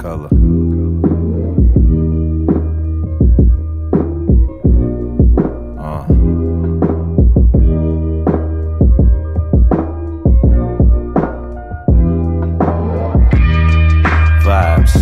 color. Vibes.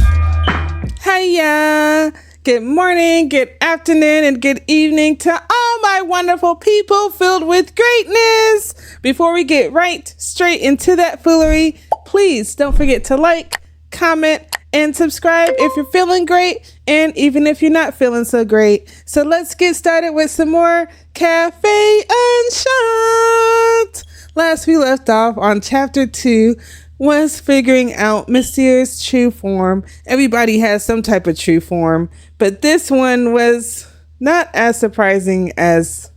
Hiya! Good morning, good afternoon, and good evening to all my wonderful people filled with greatness. Before we get right straight into that foolery, please don't forget to like, comment, and subscribe if you're feeling great, and even if you're not feeling so great. So let's get started with some more Cafe Unshot. Last we left off on chapter 2 was figuring out Misyr's true form. Everybody has some type of true form, but this one was not as surprising as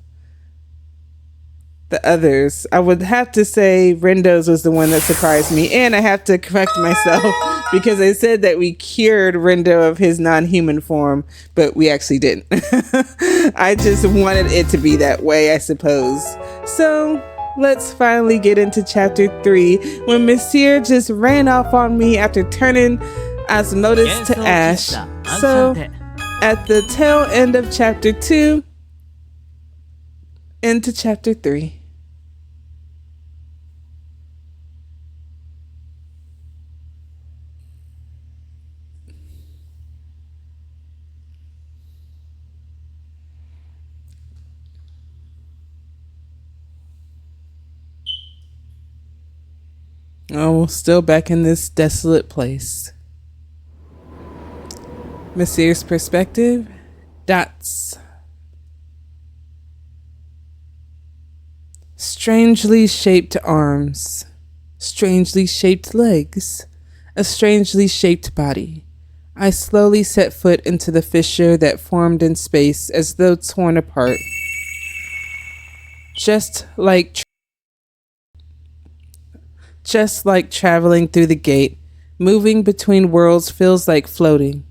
the others. I would have to say Rendo's was the one that surprised me, and I have to correct myself because I said that we cured Rendo of his non-human form, but we actually didn't. I just wanted it to be that way, I suppose. So let's finally get into chapter 3 when Misyr just ran off on me after turning Osmotus to ash. So at the tail end of chapter 2 into chapter 3. Oh, still back in this desolate place. Misyr's perspective. Dots. Strangely shaped arms. Strangely shaped legs. A strangely shaped body. I slowly set foot into the fissure that formed in space as though torn apart. Just like traveling through the gate, moving between worlds feels like floating.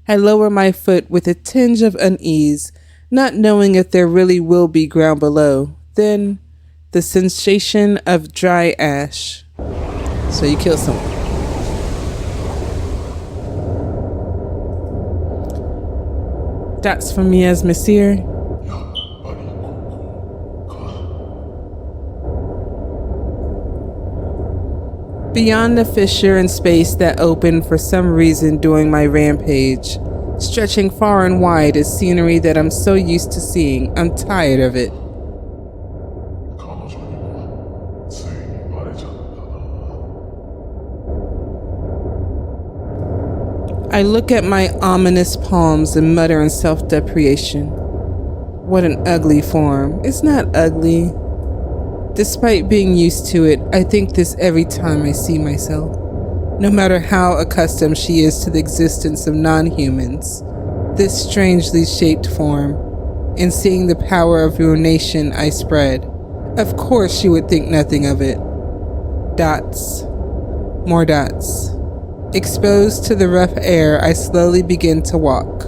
I lower my foot with a tinge of unease, not knowing if there really will be ground below. Then, the sensation of dry ash. So you kill someone. That's from me as Misyr. Beyond the fissure in space that opened for some reason during my rampage, stretching far and wide is scenery that I'm so used to seeing. I'm tired of it. I look at my ominous palms and mutter in self-depreciation. What an ugly form. It's not ugly. Despite being used to it, I think this every time I see myself. No matter how accustomed she is to the existence of non-humans, this strangely shaped form, and seeing the power of ruination I spread, of course she would think nothing of it. Dots. More dots. Exposed to the rough air, I slowly begin to walk.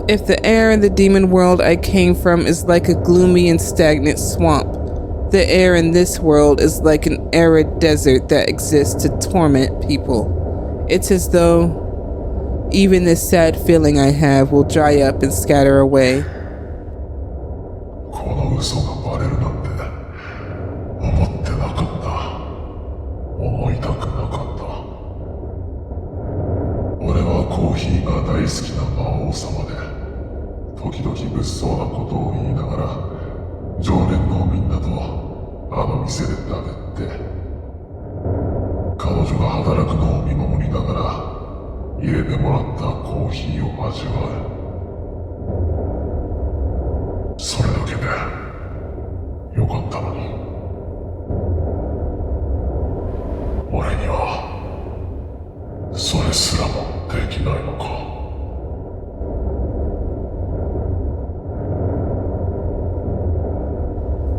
If the air in the demon world I came from is like a gloomy and stagnant swamp, the air in this world is like an arid desert that exists to torment people. It's as though even this sad feeling I have will dry up and scatter away.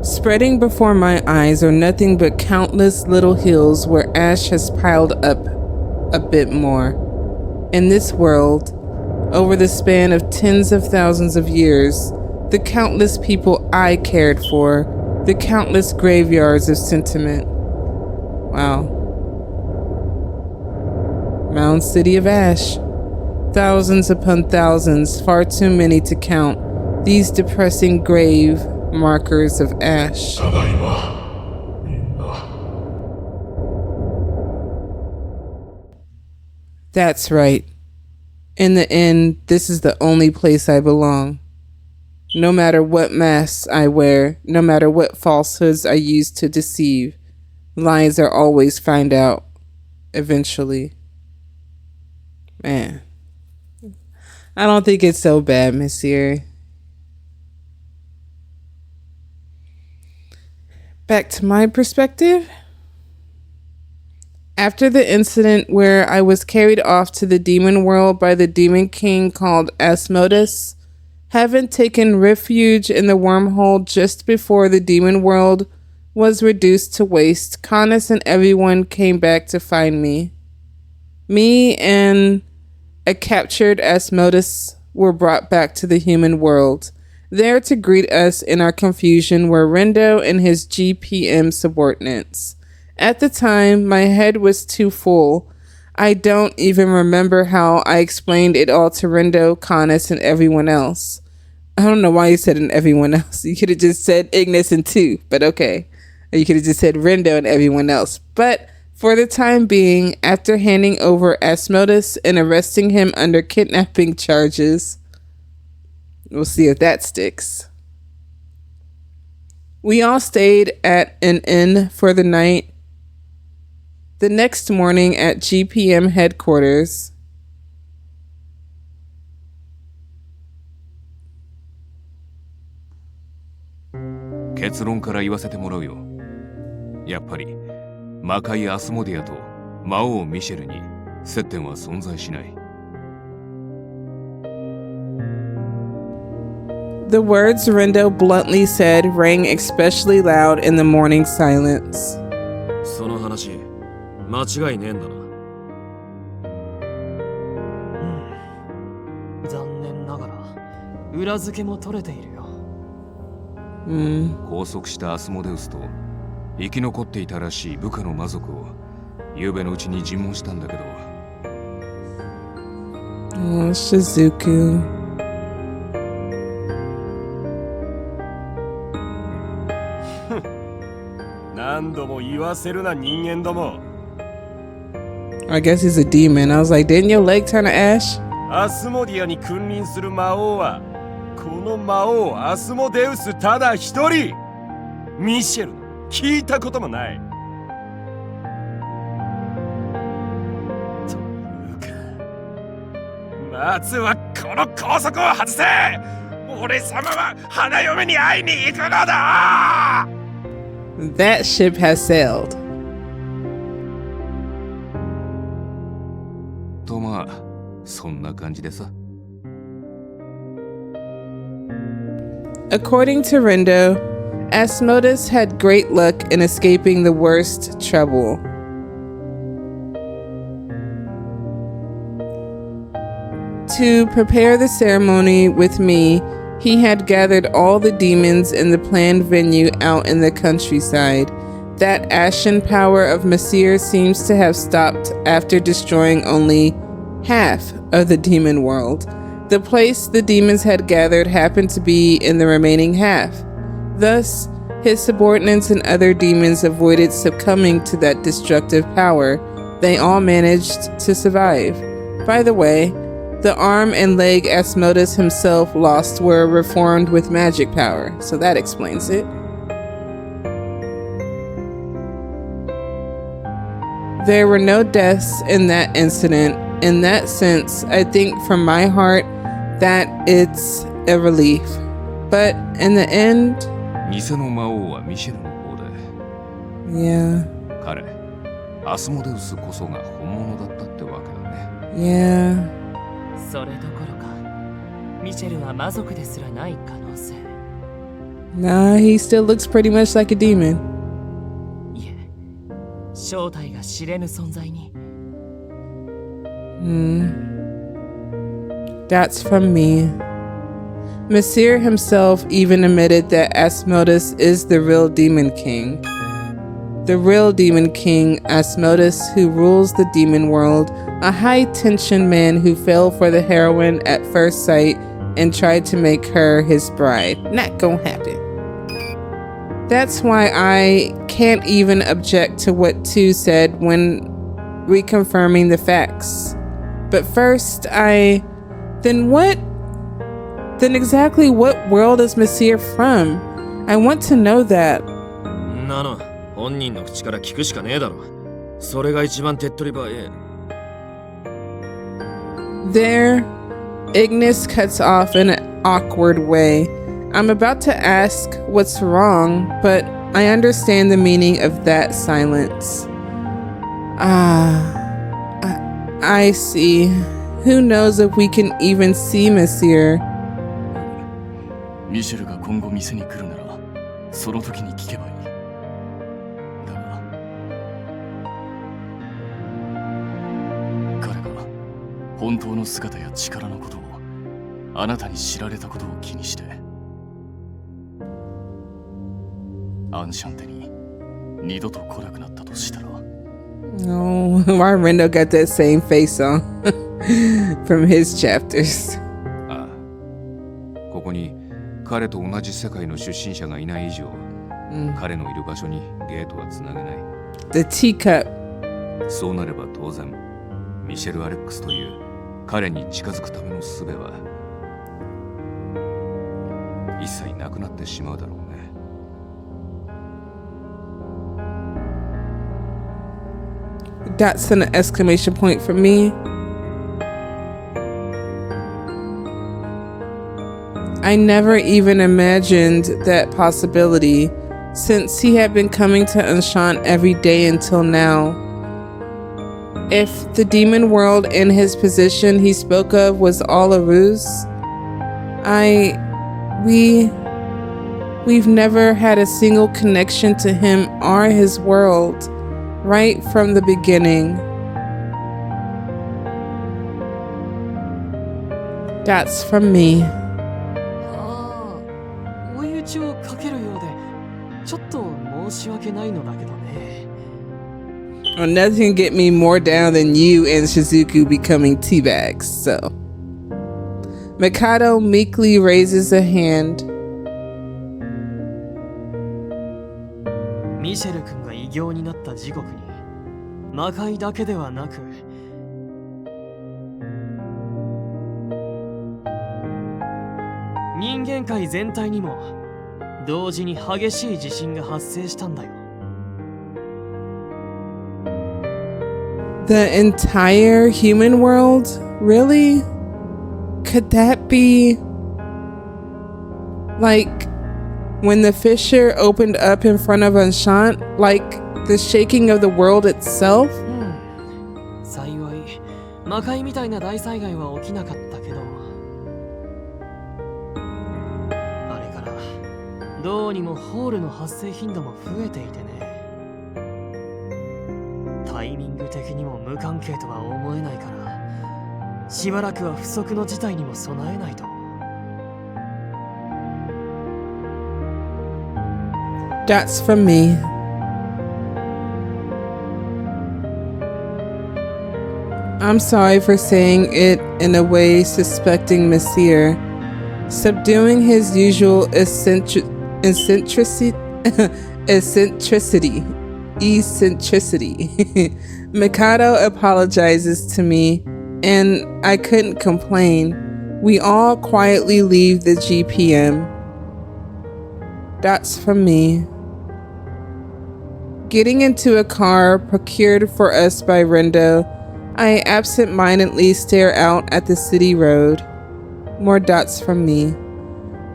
Spreading before my eyes are nothing but countless little hills where ash has piled up a bit more. In this world, over the span of tens of thousands of years, the countless people I cared for, the countless graveyards of sentiment, Wow. Mound City of Ash. Thousands upon thousands, far too many to count. These depressing grave markers of ash. That's right. In the end, this is the only place I belong. No matter what masks I wear, no matter what falsehoods I use to deceive, lies are always found out eventually. Man, I don't think it's so bad, Misyr. Back to my perspective. After the incident where I was carried off to the demon world by the demon king called Asmodeus, having taken refuge in the wormhole just before the demon world was reduced to waste, Canis and everyone came back to find me. Me and a captured Asmodeus were brought back to the human world. There to greet us in our confusion were Rendo and his GPM subordinates. At the time, my head was too full. I don't even remember how I explained it all to Rendo, Canis, and everyone else. I don't know why you said and everyone else. You could have just said Ignis and two, but okay. Or you could have just said Rendo and everyone else. But for the time being, after handing over Asmodeus and arresting him under kidnapping charges, we'll see if that sticks. We all stayed at an inn for the night. The next morning at GPM headquarters,「結論から言わせてもらうよ。やっぱり魔界アスモディアと魔王ミシェルに接点は存在しない。」The words Rendo bluntly said rang especially loud in the morning silence. その話、間違いねえんだな。残念ながら裏付けも取れているよ。拘束したアスモデウスと生き残っていたらしい部下の魔族を昨夜のうちに尋問したんだけど。Oh, Shizuku. 何度も言わせるな人間ども。I guess he's a demon. I was like, didn't your leg turn to ash? アスモディアに君臨する魔王はこの魔王アスモデウスただ一人。ミシェル聞いたこともない。というかまずはこの拘束を外せ。俺様は花嫁に会いに行くのだ。 That ship has sailed. とまあそんな感じでさ。According to Rendo, Asmodeus had great luck in escaping the worst trouble. To prepare the ceremony with me, he had gathered all the demons in the planned venue out in the countryside. That ashen power of Misyr seems to have stopped after destroying only half of the demon world. The place the demons had gathered happened to be in the remaining half. Thus, his subordinates and other demons avoided succumbing to that destructive power. They all managed to survive. By the way, the arm and leg Asmodeus himself lost were reformed with magic power, so that explains it. There were no deaths in that incident. In that sense, I think from my heart that it's a relief. But in the end, 偽の魔王はミシェルの方で。yeah. 彼、アスモデウスこそが本物だったってわけだね。Yeah. それどころかミシェルは魔族ですらない可能性。Nah, he still looks pretty much like a demon. いえ、正体が知れぬ存在に。That's from me. Misyr himself even admitted that Asmodeus is the real Demon King. the real demon king, Asmodeus, who rules the demon world, a high-tension man who fell for the heroine at first sight and tried to make her his bride. Not gonna happen. That's why I can't even object to what II said when reconfirming the facts. But first, then exactly what world is Misyr from? I want to know that. なの本人の口から聞くしかねえだろ。それが一番手っ取り早い。There, Ignis cuts off in an awkward way. I'm about to ask what's wrong, but I understand the meaning of that silence. I see. Who knows if we can even see Misyr? ミシェルが今後店に来るならその時に聞けばいい。だが彼が本当の姿や力のことをあなたに知られたことを気にしてアンシャンテに二度と来なくなったとしたら。 Oh, why Rendo got that same face on from his chapters. ああ、ここに彼と同じ世界の出身者がいない以上、彼のいる場所にゲートはつなげない。 The teacup. そうなれば当然、ミシェル・アレックスという彼に近づくための術は一切なくなってしまうだろうね。That's an exclamation point for me. I never even imagined that possibility since he had been coming to Enchant every day until now. If the demon world and his position he spoke of was all a ruse, we've never had a single connection to him or his world. Right from the beginning. That's from me. 追い打ちをかけるようでちょっと申し訳ないのだけどね。 Well, nothing can get me more down than you and Shizuku becoming teabags, so. Mikado meekly raises a hand. ミシェル君が異形になった時刻に魔界だけではなく人間界全体にも同時に激しい地震が発生したんだよ。 The entire human world? Really? Could that be like when the fissure opened up in front of Enchant, like the shaking of the world itself? 幸い魔界みたいな大災害は起きなかったけど、あれからどうにもホールの発生頻度も増えていてね。タイミング的にも無関係とは思えないから、しばらくは不測の事態にも備えないと。 That's from me. I'm sorry for saying it in a way suspecting Misyr. Subduing his usual eccentricity. Mikado apologizes to me, and I couldn't complain. We all quietly leave the GPM. That's from me. Getting into a car procured for us by Rendo, I absent-mindedly stare out at the city road. More dots from me.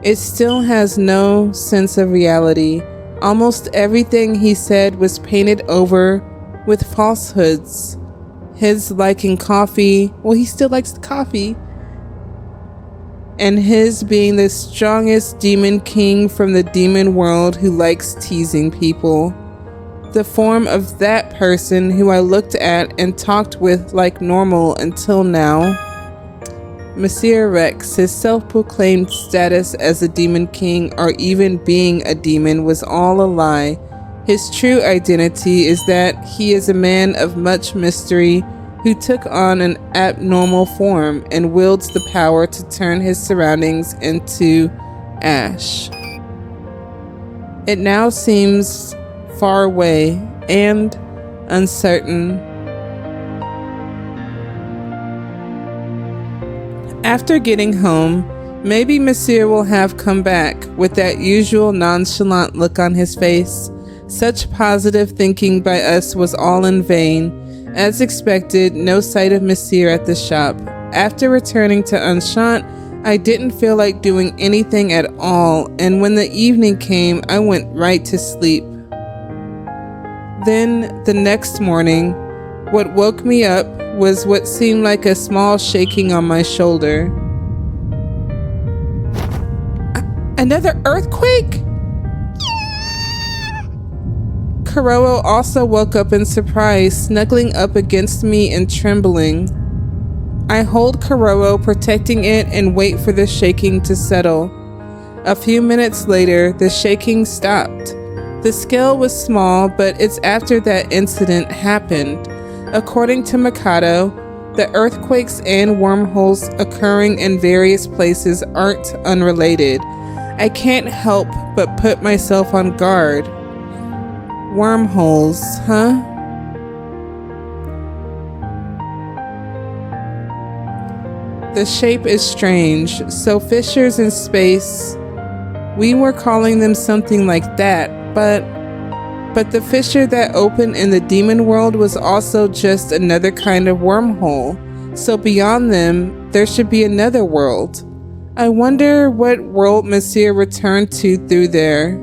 It still has no sense of reality. Almost everything he said was painted over with falsehoods. His liking coffee, well, he still likes the coffee. And his being the strongest demon king from the demon world who likes teasing people. The form of that person who I looked at and talked with like normal until now. Misyr Rex, his self-proclaimed status as a demon king or even being a demon was all a lie. His true identity is that he is a man of much mystery who took on an abnormal form and wields the power to turn his surroundings into ash. It now seems far away and uncertain. After getting home, maybe Misyr will have come back with that usual nonchalant look on his face. Such positive thinking by us was all in vain. As expected, no sight of Misyr at the shop. After returning to Enchant, I didn't feel like doing anything at all, and when the evening came, I went right to sleep. Then, the next morning, what woke me up was what seemed like a small shaking on my shoulder. Another earthquake? Kuroho also woke up in surprise, snuggling up against me and trembling. I hold Kuroho, protecting it, and wait for the shaking to settle. A few minutes later, the shaking stopped. The scale was small, but it's after that incident happened. According to Mikado, the earthquakes and wormholes occurring in various places aren't unrelated. I can't help but put myself on guard. Wormholes, huh? The shape is strange, so fissures in space, we were calling them something like that, but the fissure that opened in the demon world was also just another kind of wormhole, so beyond them, there should be another world. I wonder what world Misyr returned to through there.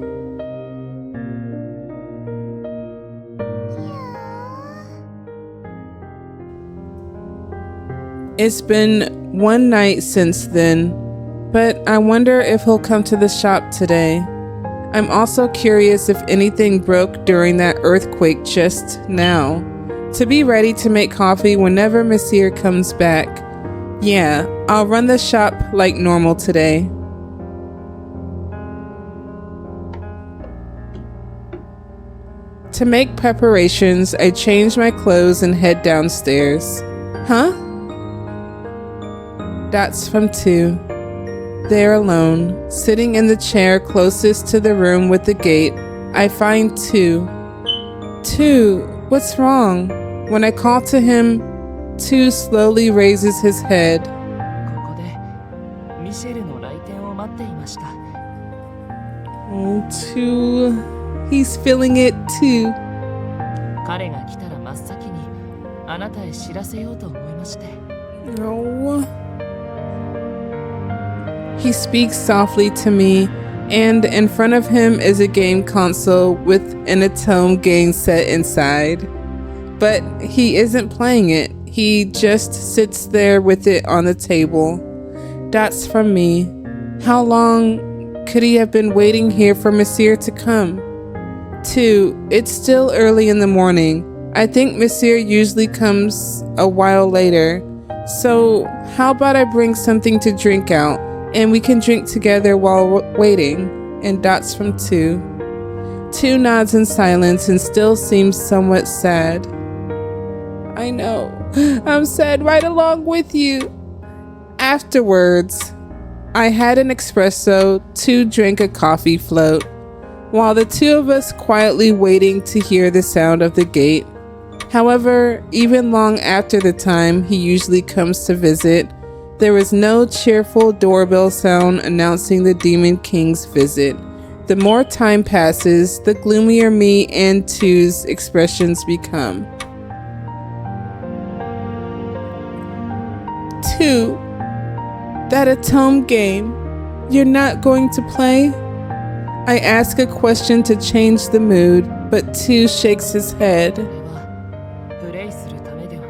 It's been one night since then, but I wonder if he'll come to the shop today. I'm also curious if anything broke during that earthquake just now, to be ready to make coffee whenever Misyr comes back. Yeah, I'll run the shop like normal today. To make preparations, I change my clothes and head downstairs. Huh? That's from II. There alone, sitting in the chair closest to the room with the gate, I find II. II, what's wrong? When I call to him, II slowly raises his head. ここでミシェルの来店を待っていました。 Oh, II, he's feeling it too. 彼が来たら真っ先にあなたへ知らせようと思いまして。 No. He speaks softly to me, and in front of him is a game console with an Atome game set inside. But he isn't playing it. He just sits there with it on the table. That's from me. How long could he have been waiting here for Misyr to come? II, it's still early in the morning. I think Misyr usually comes a while later. So how about I bring something to drink out, and we can drink together while waiting? And that's from II. II nods in silence and still seems somewhat sad. I know. I'm sad right along with you. Afterwards, I had an espresso, II drank a coffee float, while the two of us quietly waiting to hear the sound of the gate. However, even long after the time he usually comes to visit, there was no cheerful doorbell sound announcing the Demon King's visit. The more time passes, the gloomier me and II's expressions become. II, that Atome game, you're not going to play? I ask a question to change the mood, but II shakes his head. これはプレイするためではな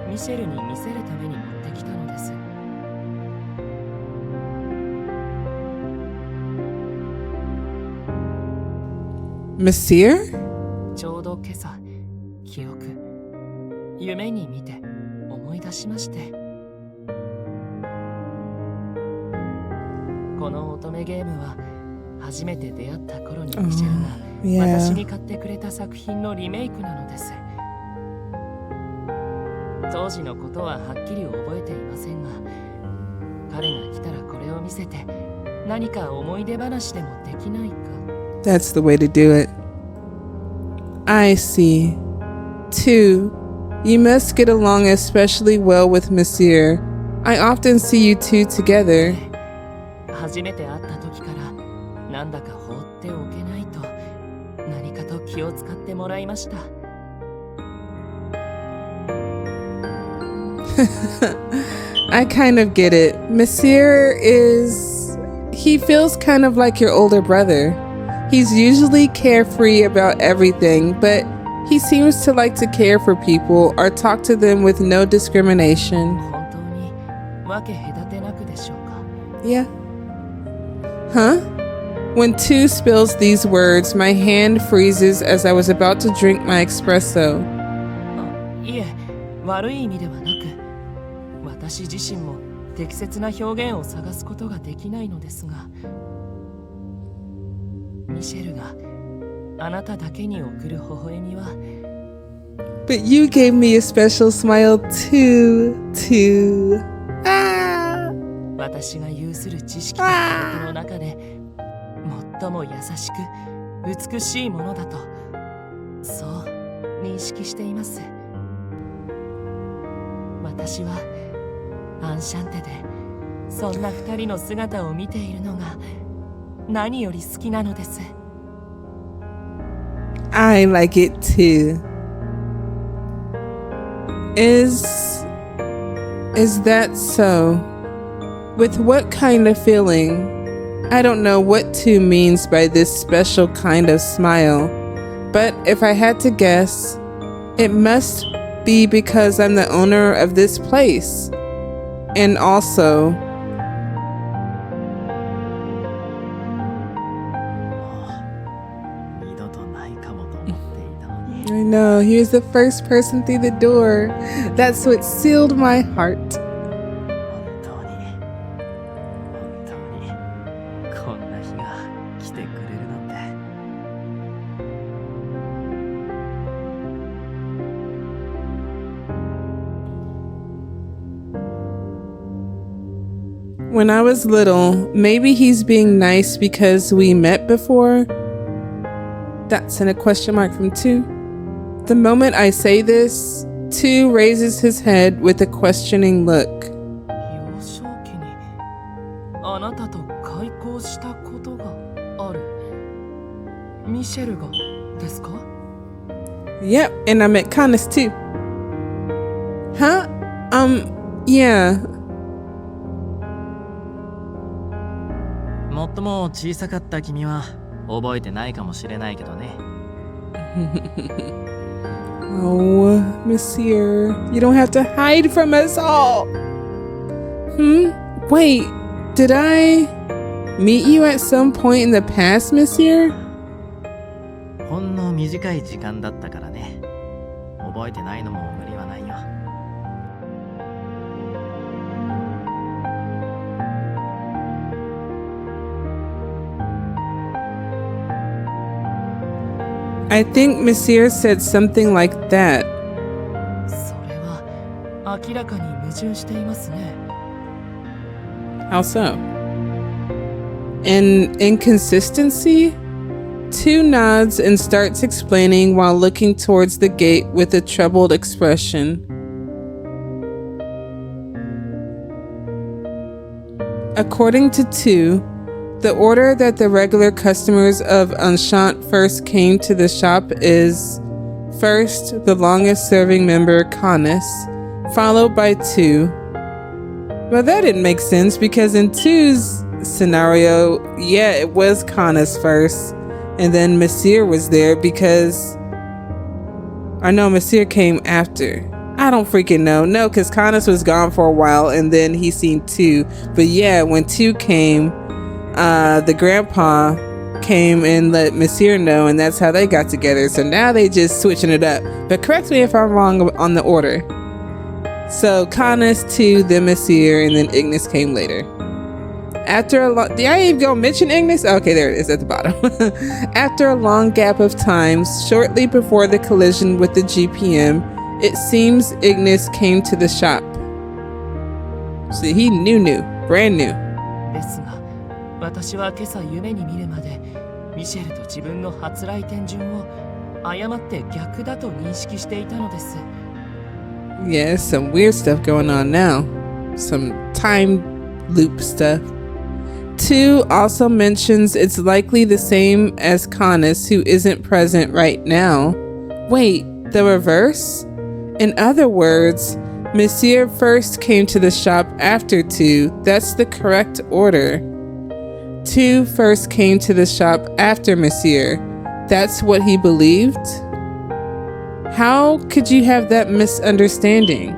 く、ミシェルに見せるために持ってきたのです。 Misyr? ちょうど今朝、記憶、夢に見て思い出しまして。この乙女ゲームは初めて出会った頃にミシェルが Yeah. 私に買ってくれた作品のリメイクなのです。当時のことははっきり覚えていませんが、彼が来たらこれを見せて何か思い出話でもできないか。 That's the way to do it. I see. 2. You must get along especially well with Misyr. I often see you two together. 初めて会った時からなんだか放っておけないと何かと気を使ってもらいました。I kind of get it. Misyr he feels kind of like your older brother. He's usually carefree about everything, but he seems to like to care for people or talk to them with no discrimination. 本当に分け隔てなくでしょうか。 Yeah. Huh? When II spills these words, my hand freezes as I was about to drink my espresso. いえ、悪い意味ではなく、私自身も適切な表現を探すことができないのですが、ミシェルがあなただけに送る微笑みは。 But you gave me a special smile too. Ah. 私が有する知識と記憶の中で最も優しく美しいものだと、そう認識しています。私はアンシャンテでそんな二人の姿を見ているのが何より好きなのです。 I like it too. Is that so? With what kind of feeling? I don't know what II means by this special kind of smile, but if I had to guess, it must be because I'm the owner of this place. And also, 二度とないかもと思っていたのに。 I know, here's the first person through the door. That's what sealed my heart. 本当にこんな日が来てくれるなんて。 When I was little, maybe he's being nice because we met before. That's in a question mark from II. The moment I say this, II raises his head with a questioning look. 幼少期にあなたと開口したことがある。ミシェルがですか？ Yep, and I met Canis too. Huh? Yeah. 最も小さかった君は覚えてないかもしれないけどね。Oh, Misyr, you don't have to hide from us all. Wait, did I meet you at some point in the past, Misyr? ほんの短い時間だったからね。覚えてないのも無理はないよ。 I think Misyr said something like that. それは明らかに矛盾していますね。 How so? An inconsistency? II nods and starts explaining while looking towards the gate with a troubled expression. According to II, the order that the regular customers of Enchant first came to the shop is first, the longest serving member, Canis, followed by II. Well, that didn't make sense because in II's scenario, yeah, it was Canis first, and then Misyr was there because I know Misyr came after. I don't freaking know. No, because Canis was gone for a while and then he seen II. But yeah, when II came, the grandpa came and let Misyr know, and that's how they got together. So now they just switching it up. But correct me if I'm wrong on the order. So Canis, II, then Misyr, and then Ignis came later. After a long, did I even go mention Ignis? Okay, there it is at the bottom. After a long gap of time, shortly before the collision with the GPM, it seems Ignis came to the shop. See, he new, brand new. ですが、私は今朝夢に見るまでミシェルと自分の初来店順を誤って逆だと認識していたのです。Yeah, there's some weird stuff going on now. Some time loop stuff. 2 also mentions it's likely the same as Canis, who isn't present right now. Wait, the reverse? In other words, Misyr first came to the shop after 2. That's the correct order. 2 first came to the shop after Misyr. That's what he believed? How could you have that misunderstanding?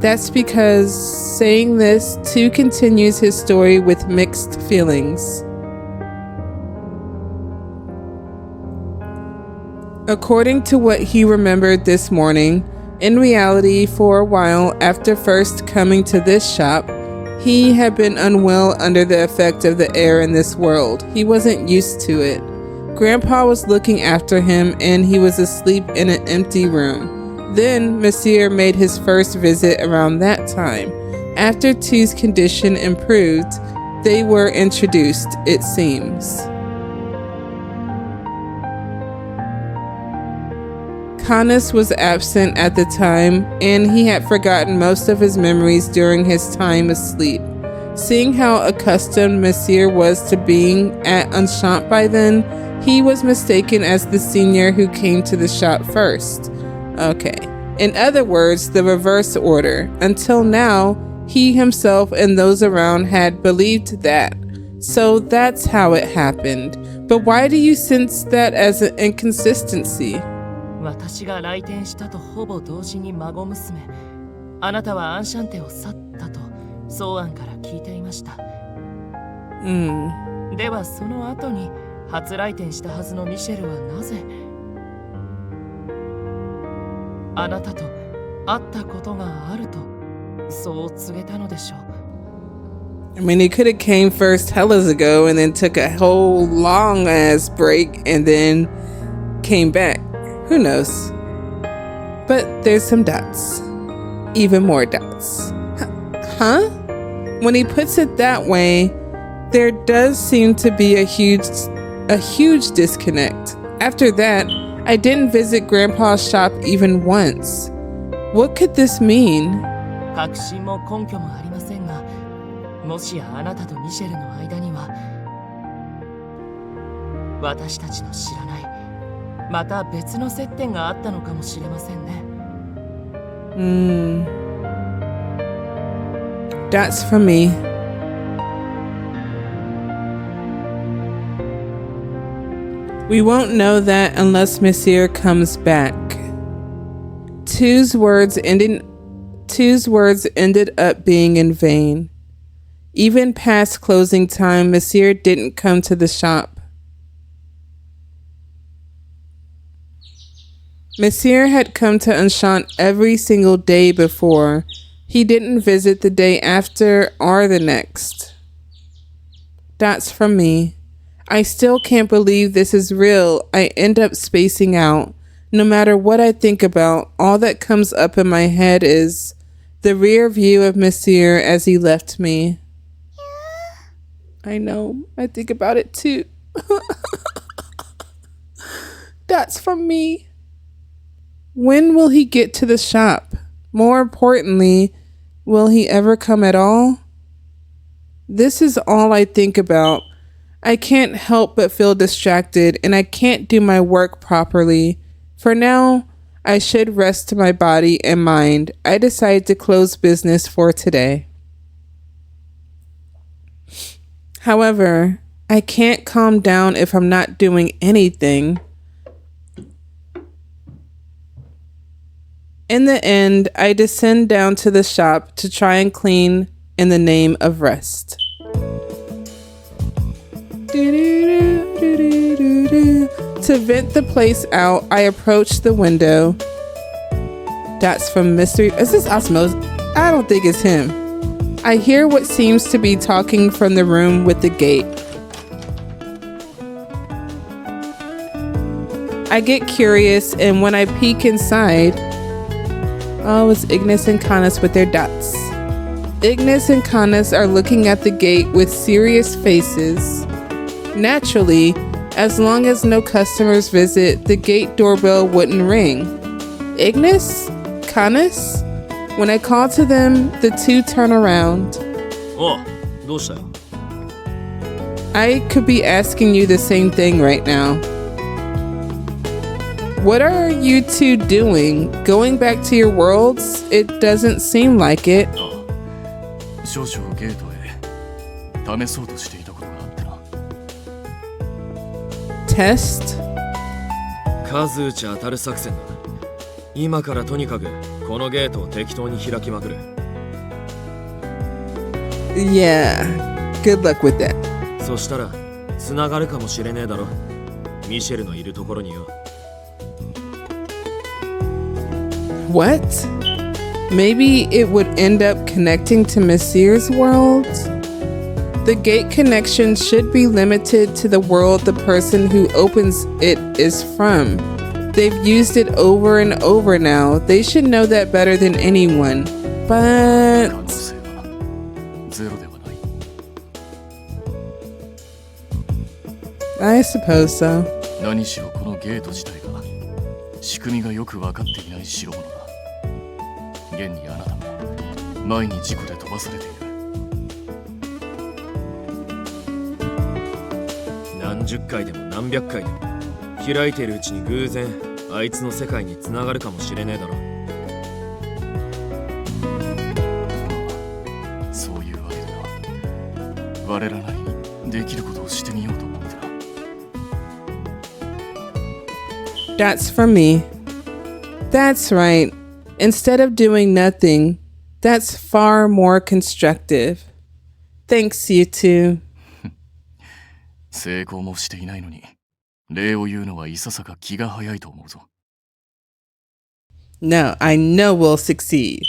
That's because saying this, 2 continues his story with mixed feelings. According to what he remembered this morning, in reality, for a while after first coming to this shop, he had been unwell under the effect of the air in this world. He wasn't used to it. Grandpa was looking after him and he was asleep in an empty room. Then Misyr made his first visit around that time. After 2's condition improved, they were introduced, it seems. Canis was absent at the time, and he had forgotten most of his memories during his time asleep. Seeing how accustomed Misyr was to being at Enchant by then, he was mistaken as the senior who came to the shop first. Okay. In other words, the reverse order. Until now, he himself and those around had believed that. So that's how it happened. But why do you sense that as an inconsistency? 私が来店したとほぼ同時に孫娘、あなたはアンシャンテを去ったとソーアンから聞いていました。ではその後に初来店したはずのミシェルはなぜあなたと会ったことがあるとそう告げたのでしょう。I mean, he could have came first hellas ago and then took a whole long ass break and then came back. Who knows? But there's some dots. Even more dots. Huh? When he puts it that way, there does seem to be a huge disconnect. After that, I didn't visit Grandpa's shop even once. What could this mean? 確信も根拠もありませんが、もしやあなたとミシェルの間には私たちの知らないまた別の接点があったのかもしれませんね。That's for me. We won't know that unless Misyr comes back. Two's words ended up being in vain. Even past closing time, Misyr didn't come to the shop. Misyr had come to Enchant every single day before. He didn't visit the day after or the next. That's from me. I still can't believe this is real. I end up spacing out. No matter what I think about, all that comes up in my head is the rear view of Misyr as he left me. I know. I think about it too. That's from me. When will he get to the shop? More importantly, will he ever come at all? This is all I think about. I can't help but feel distracted, and I can't do my work properly. For now, I should rest my body and mind. I decide to close business for today. However, I can't calm down if I'm not doing anything. In the end, I descend down to the shop to try and clean in the name of rest. To vent the place out, I approach the window. That's from Mystery. Is this Osmosis? I don't think it's him. I hear what seems to be talking from the room with the gate. I get curious, and when I peek inside, oh, it's Ignis and Canis with their dots. Ignis and Canis are looking at the gate with serious faces. Naturally, as long as no customers visit, the gate doorbell wouldn't ring. Ignis? Canis? When I call to them, the two turn around. おう、どうしたよ。 I could be asking you the same thing right now. What are you two doing? Going back to your worlds? It doesn't seem like it. 少々ゲートへ試そうとしていたことがあってな。Test? 数打ち当たる作戦だ。今からとにかくこのゲートを適当に開きまくる。 Yeah. Good luck with that. そしたら繋がるかもしれねえだろ。ミシェルのいるところによ。 What? Maybe it would end up connecting to Misyr's world? The gate connection should be limited to the world the person who opens it is from. They've used it over and over now. They should know that better than anyone. 可 But 能性はゼロではない。 I suppose so. 何しろこのゲート自体が仕組みがよく分かっていない代物だ。現にあなたも前に事故で飛ばされている。何十回でも何百回でも開いているうちに偶然あいつの世界に繋がるかもしれねえだろ。そういうわけでは我らなりにできることをしてみようと思ってな。 That's from me. That's right. Instead of doing nothing, that's far more constructive. Thanks, you two. 成功もしていないのに礼を言うのはいささか気が早いと思うぞ。 No, I know we'll succeed.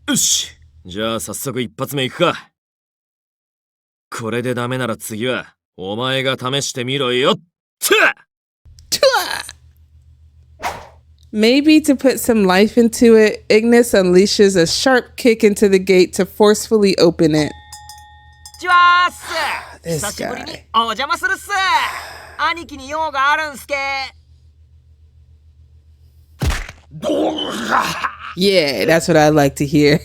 よし、じゃあ早速一発目いくか。これでダメなら次はお前が試してみろよ。Maybe to put some life into it, Ignis unleashes a sharp kick into the gate to forcefully open it. じゃあっす This 久しぶりに guy. お邪魔するっす兄貴に用があるんすけ Yeah, that's what I like to hear.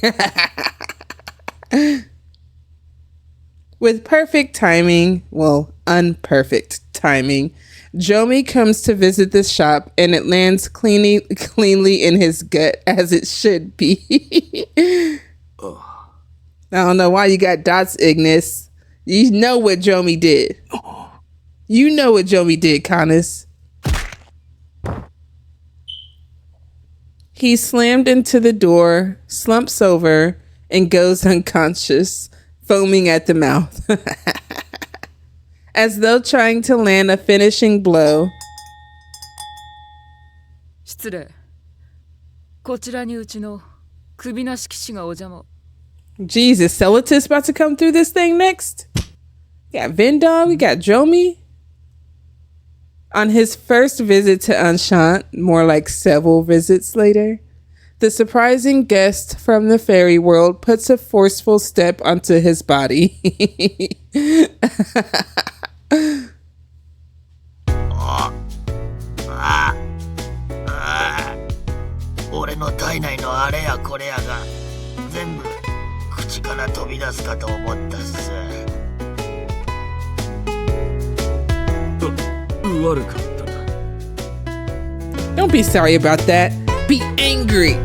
With perfect timing, well, unperfect timing, Jomi comes to visit the shop and it lands cleanly in his gut, as it should be. I don't know why you got dots, Ignis. You know what Jomi did. You know what Jomi did, Canis. He slammed into the door, slumps over, and goes unconscious, foaming at the mouth. As though trying to land a finishing blow. 失礼。こちらにうちの首なし騎士がお邪魔。 Jesus, Celotus about to come through this thing next? We got Vendog, we got Jomi. On his first visit to Enchant, more like several visits later, the surprising guest from the fairy world puts a forceful step onto his body. 俺の体内のあれやこれやが全部口から飛び出すかと思ったっす。悪かったな。 Don't be sorry about that. Be angry.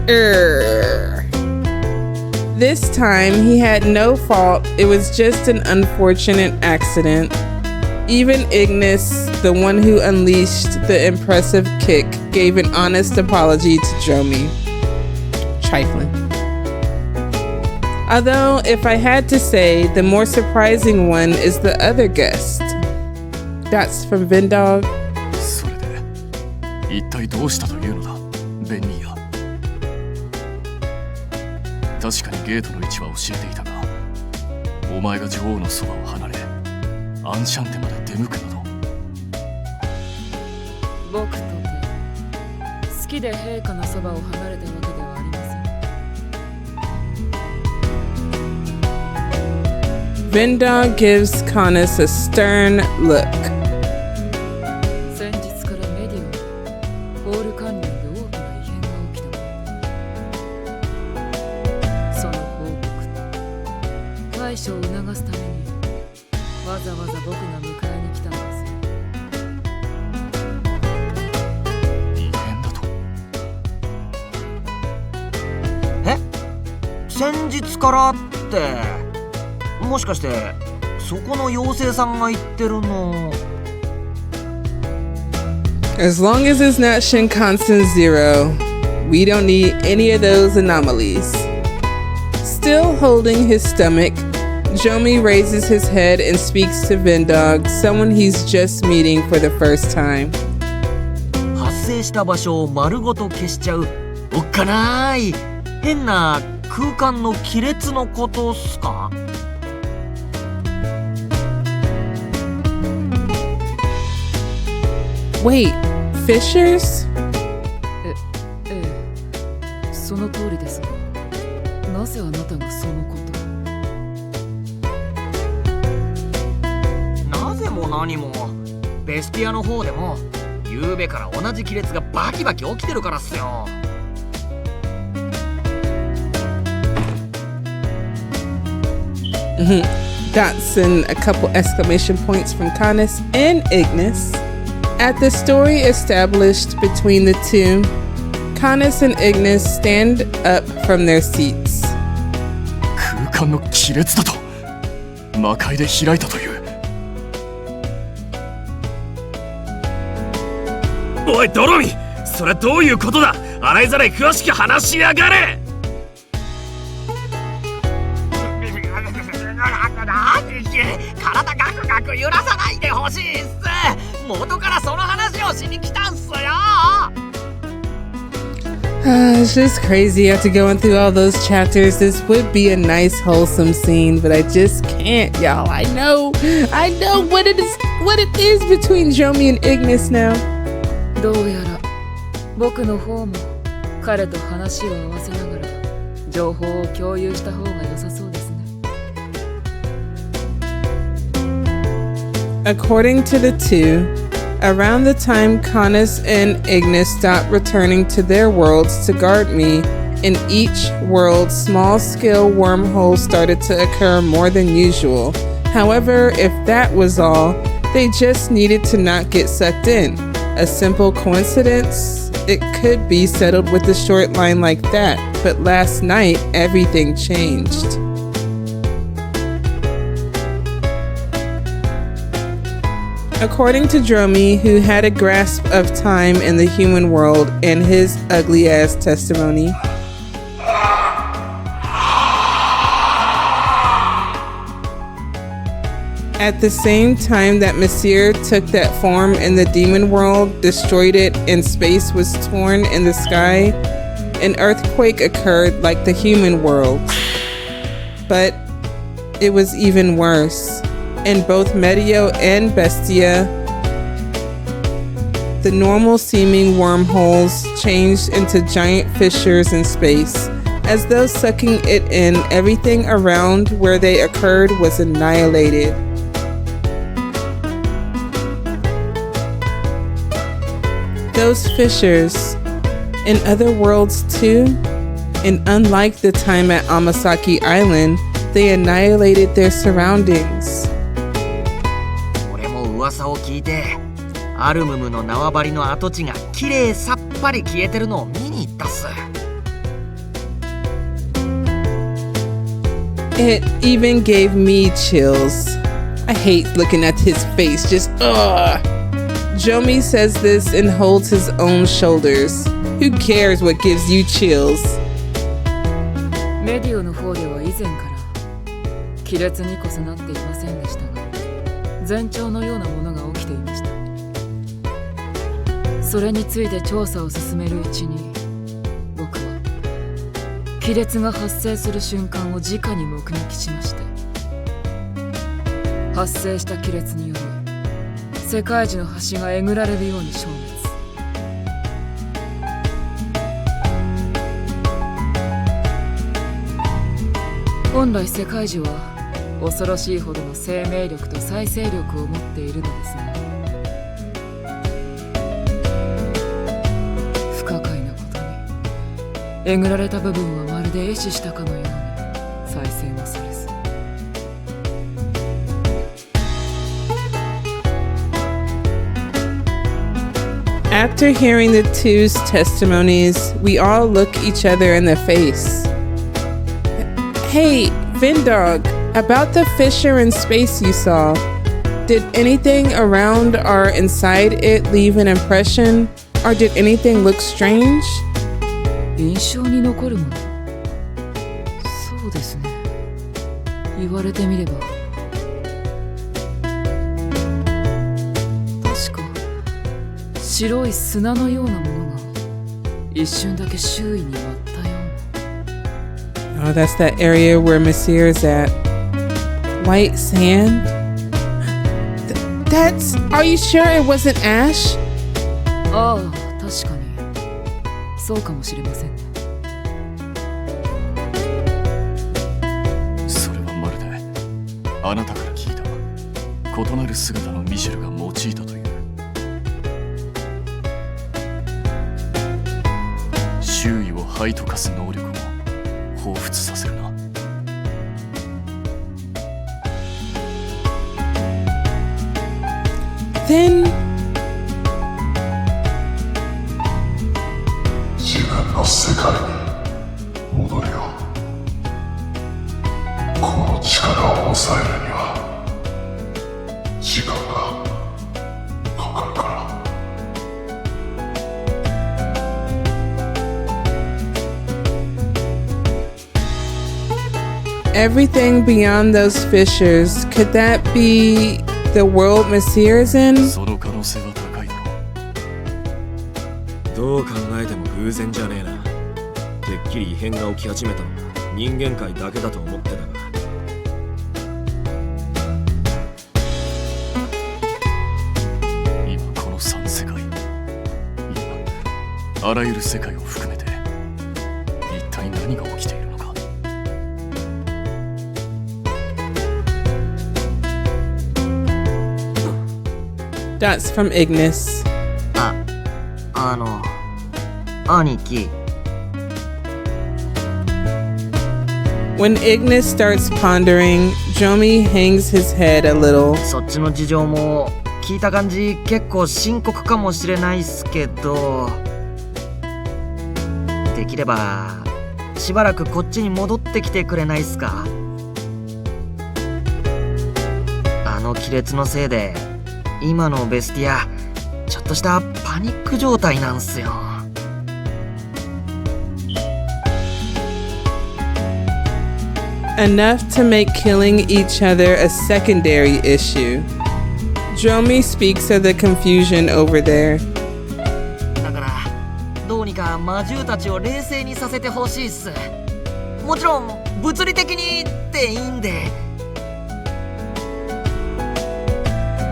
This time, he had no fault. It was just an unfortunate accident. Even Ignis, the one who unleashed the impressive kick, gave an honest apology to Jomi. Trifling. Although, if I had to say, the more surprising one is the other guest. That's from Vendog. それで一体どうしたというのだ、ベンニーヤ。確かにゲートの位置は教えていたがお前が女王のそばを離れアンシャンテまで出向くなど。僕とて好きで陛下のそばを離れたわけではありません。 Vendog gives Canis a stern look. 先日からメディオにホール関連で大きな異変が起きた。その報告と対処を促すためにわざわざ僕が迎えに来たのです。異変だと。先日からって、もしかしてそこの妖精さんが言ってるの。 As long as it's not Shinkansen Zero, we don't need any of those anomalies. Still holding his stomach, Jomi raises his head and speaks to Vendog, someone he's just meeting for the first time. 発生した場所を丸ごと消しちゃうおっかない変な空間の亀裂のことっすか？Wait, fissures? ええ、その通りですが、なぜあなたがそのことを？なぜも何もベスティアの方でも昨べから同じ亀裂がバキバキ起きてるからっすよ。Dots and a couple exclamation points from Canis and Ignis. At the story established between the two, Canis and Ignis stand up from their seats. 空間の亀裂だと。魔界で開いたという。おいドロミ、それどういうことだ。洗いざらい詳しく話しやがれ。体ガクガク揺らさないでほしいっす。元からその話をしに来たんすよ。It's just crazy after going through all those chapters. This would be a nice wholesome scene, but I just can't, y'all. I know what it is between Jomi and Ignis now. どうやら僕の方も彼と話を合わせながら情報を共有した方が良さそうですね。According to the two, around the time Canis and Ignis stopped returning to their worlds to guard me, in each world small-scale wormholes started to occur more than usual. However, if that was all, they just needed to not get sucked in. A simple coincidence? It could be settled with a short line like that, but last night everything changed. According to Dromi, who had a grasp of time in the human world and his ugly-ass testimony, at the same time that Misyr took that form in the demon world, destroyed it, and space was torn in the sky, an earthquake occurred like the human world. But it was even worse. In both Medio and Bestia, the normal-seeming wormholes changed into giant fissures in space. As though sucking it in, everything around where they occurred was annihilated. Those fissures, in other worlds too, and unlike the time at Amasaki Island, they annihilated their surroundings. 俺も噂を聞いて、アルムムの縄張りの跡地がきれいさっぱり消えてるのを見に行ったっす。It even gave me chills. I hate looking at his face, just ugh. Jomi says this and holds his own shoulders. Who cares what gives you chills? メディオの方では以前から亀裂にこそなっていませんでしたが、前兆のようなものが起きていました。それについて調査を進めるうちに、僕は亀裂が発生する瞬間を直に目撃しまして、発生した亀裂により世界樹の橋がえぐられるように消滅。本来世界樹は恐ろしいほどの生命力と再生力を持っているのですが、不可解なことにえぐられた部分はまるで壊死したかのように再生もされず。After hearing the two's testimonies, we all look each other in the face. Hey, Vindog, about the fissure in space you saw, did anything around or inside it leave an impression, or did anything look strange? 印象に残るもの。そうですね。言われてみれば。確か白い砂のようなものが一瞬だけ周囲に舞ったような。Oh, that's that area where Misyr is at. White sand? That's... Are you sure it wasn't ash? ああ、確かに。そうかもしれませんね。それはまるであなたから聞いた異なる姿のミシェルが用いたという。周囲を灰と化す能力を彷彿させるな。Then... 自分の世界に戻るよ。この力を抑えるには時間がかかるから。Everything beyond those fissures, could that be the world Misyr is in? その可能性は高いだろう。どう考えても偶然じゃねえな。てっきり異変が起き始めたのは人間界だけだと思ってたが。今この3世界、いやあらゆる世界を含めて一体何が起きているのか。That's from Ignis. 兄貴。When Ignis starts pondering, Jomi hangs his head a little. そっちの事情も聞いた感じ結構深刻かもしれないっすけど、できればしばらくこっちに戻ってきてくれないっすか。あの亀裂のせいで今のベスティアちょっとしたパニック状態なんすよ。Enough to make killing each other a secondary issue. Jomi speaks of the confusion over there. だからどうにか魔獣たちを冷静にさせてほしいっす。もちろん物理的にっていいんで。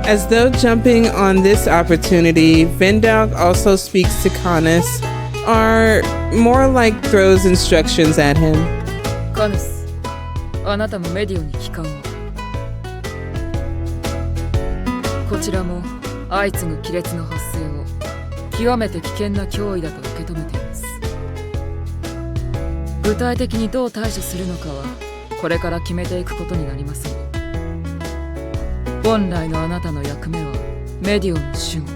As though jumping on this opportunity, Vindog also speaks to Canis, or more like throws instructions at him. カヌス、あなたもメディオに帰還を。こちらも相次ぐ亀裂の発生を極めて危険な脅威だと受け止めています。具体的にどう対処するのかはこれから決めていくことになりますが、本来のあなたの役目はメディオの守護。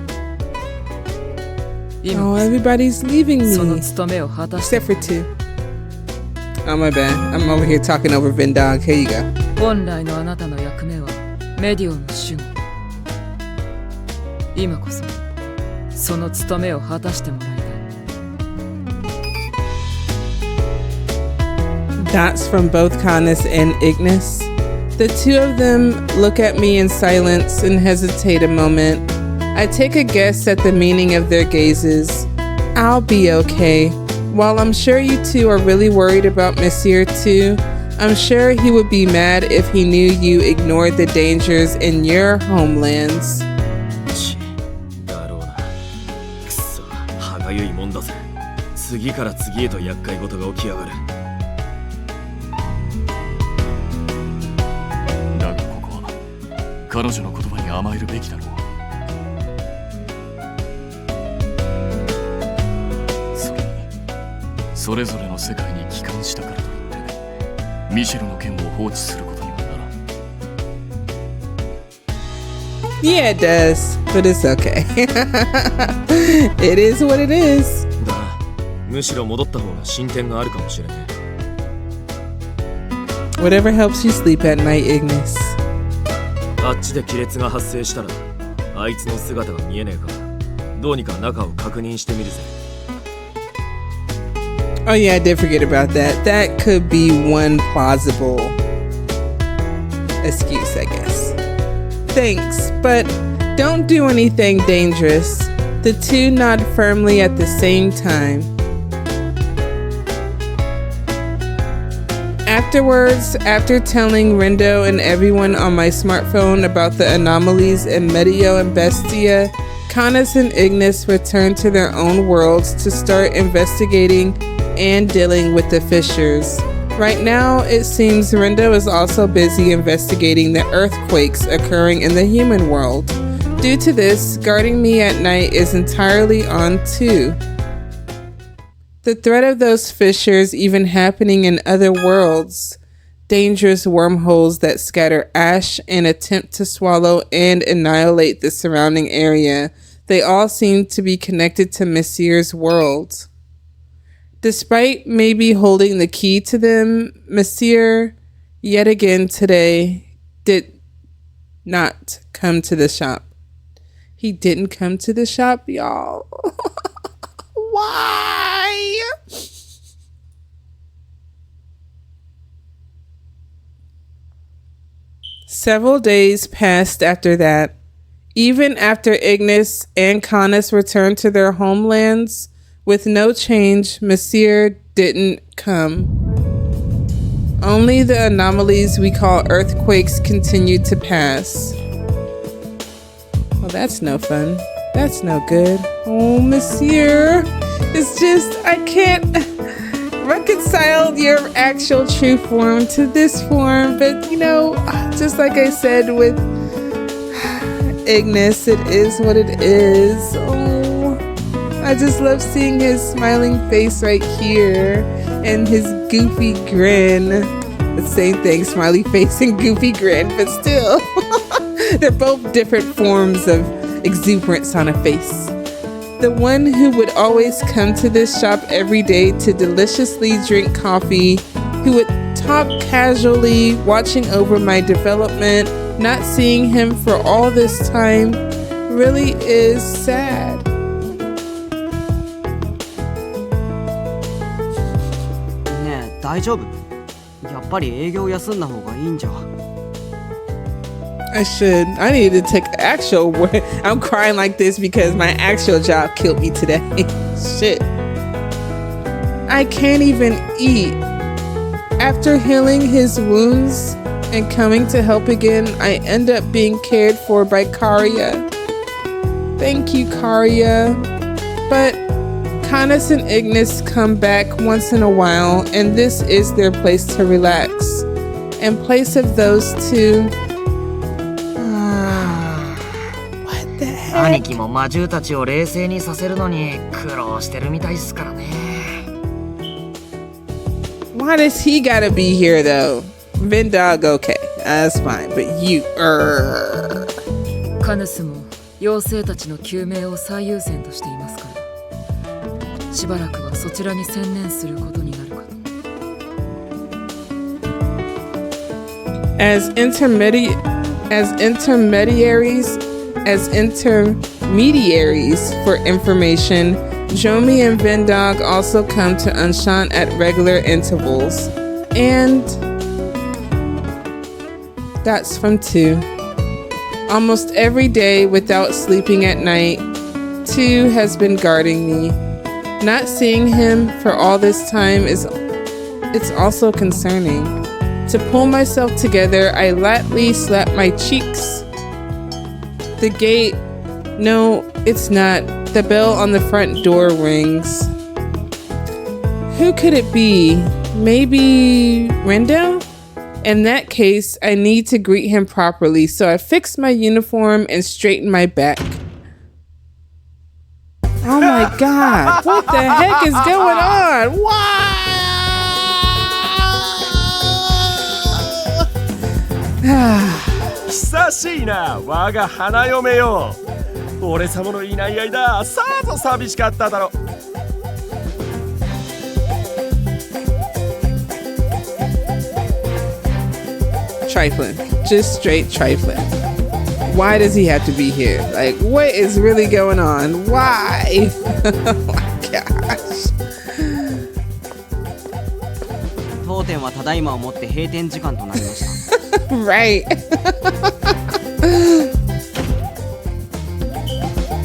今 Oh, こ everybody's leaving そその me. 務めを果たして Except for two. Oh, my bad. I'm over here talking over Vindog. Here you go. 本来のあなたの役目はメディオの守護。今こそその務めを果たしてもらいたい。 Dots from both Canis and Ignis. The two of them look at me in silence and hesitate a moment. I take a guess at the meaning of their gazes. I'll be okay. While I'm sure you two are really worried about Misyr too, I'm sure he would be mad if he knew you ignored the dangers in your homelands. だろうな。くそ、歯がゆいもんだぜ。次から次へと厄介事が起きやがる。だがここは彼女の言葉に甘えるべきだろう。それにそれぞれの世界に帰還したからといってミシェルの件を放置することにはならん。Yeah, it does, but it's okay. It is what it is. だな。むしろ戻った方が進展があるかもしれねえ。 Whatever helps you sleep at night, Ignis. あっちで亀裂が発生したらあいつの姿が見えねえか。どうにか中を確認してみるぜ。 Oh yeah, I did forget about that. That could be one plausible excuse, I guess. Thanks, but don't do anything dangerous. The two nod firmly at the same time. Afterwards, after telling Rindo and everyone on my smartphone about the anomalies in Medio and Bestia, Canis and Ignis return to their own worlds to start investigating and dealing with the fissures. Right now, it seems Rindo is also busy investigating the earthquakes occurring in the human world. Due to this, guarding me at night is entirely on II. The threat of those fissures even happening in other worlds, dangerous wormholes that scatter ash and attempt to swallow and annihilate the surrounding area, they all seem to be connected to Misyr's world. Despite maybe holding the key to them, Misyr, yet again today, did not come to the shop. He didn't come to the shop, y'all. Why? Several days passed after that. Even after Ignis and Canis returned to their homelands, with no change, Misyr didn't come. Only the anomalies we call earthquakes continued to pass. Well, that's no fun. That's no good. Oh, Misyr. It's just, I can't reconcile your actual true form to this form. But, you know, just like I said with Ignis, it is what it is. Oh, I just love seeing his smiling face right here and his goofy grin. The same thing, smiley face and goofy grin, but still, they're both different forms of exuberance on a face. The one who would always come to this shop every day to deliciously drink coffee, who would talk casually, watching over my development, not seeing him for all this time, really is sad. Ne, 大丈夫? やっぱり営業休んだ方がいいんじゃ。 I should. I need to take actual work. I'm crying like this because my actual job killed me today. Shit. I can't even eat. After healing his wounds and coming to help again, I end up being cared for by Karya. Thank you, Karya. But Canis and Ignis come back once in a while, and this is their place to relax. In place of those two, 兄貴も魔獣たちを冷静にさせるのに苦労してるみたいっすからね。Why does he gotta be here though? Vendog, okay, that's fine, but you, カヌスも妖精たちの救命を最優先としていますから、しばらくはそちらに専念することになるかと。As intermediaries for information, Jomi and Vendog also come to Unshan at regular intervals. And that's from II. Almost every day without sleeping at night, II has been guarding me. Not seeing him for all this time it's also concerning. To pull myself together, I lightly slap my cheeks. The gate. No, it's not. The bell on the front door rings. Who could it be? Maybe Rendo? In that case, I need to greet him properly, so I fix my uniform and straighten my back. Oh my god, what the heck is going on? Why? 久しいな我が花嫁よ。俺様のいない間さぞ寂しかっただろ。Trifling. Just straight trifling. Why does he have to be here? Like, what is really going on? Why? Oh my gosh. 当店はただいまをもって閉店時間となりました。Right.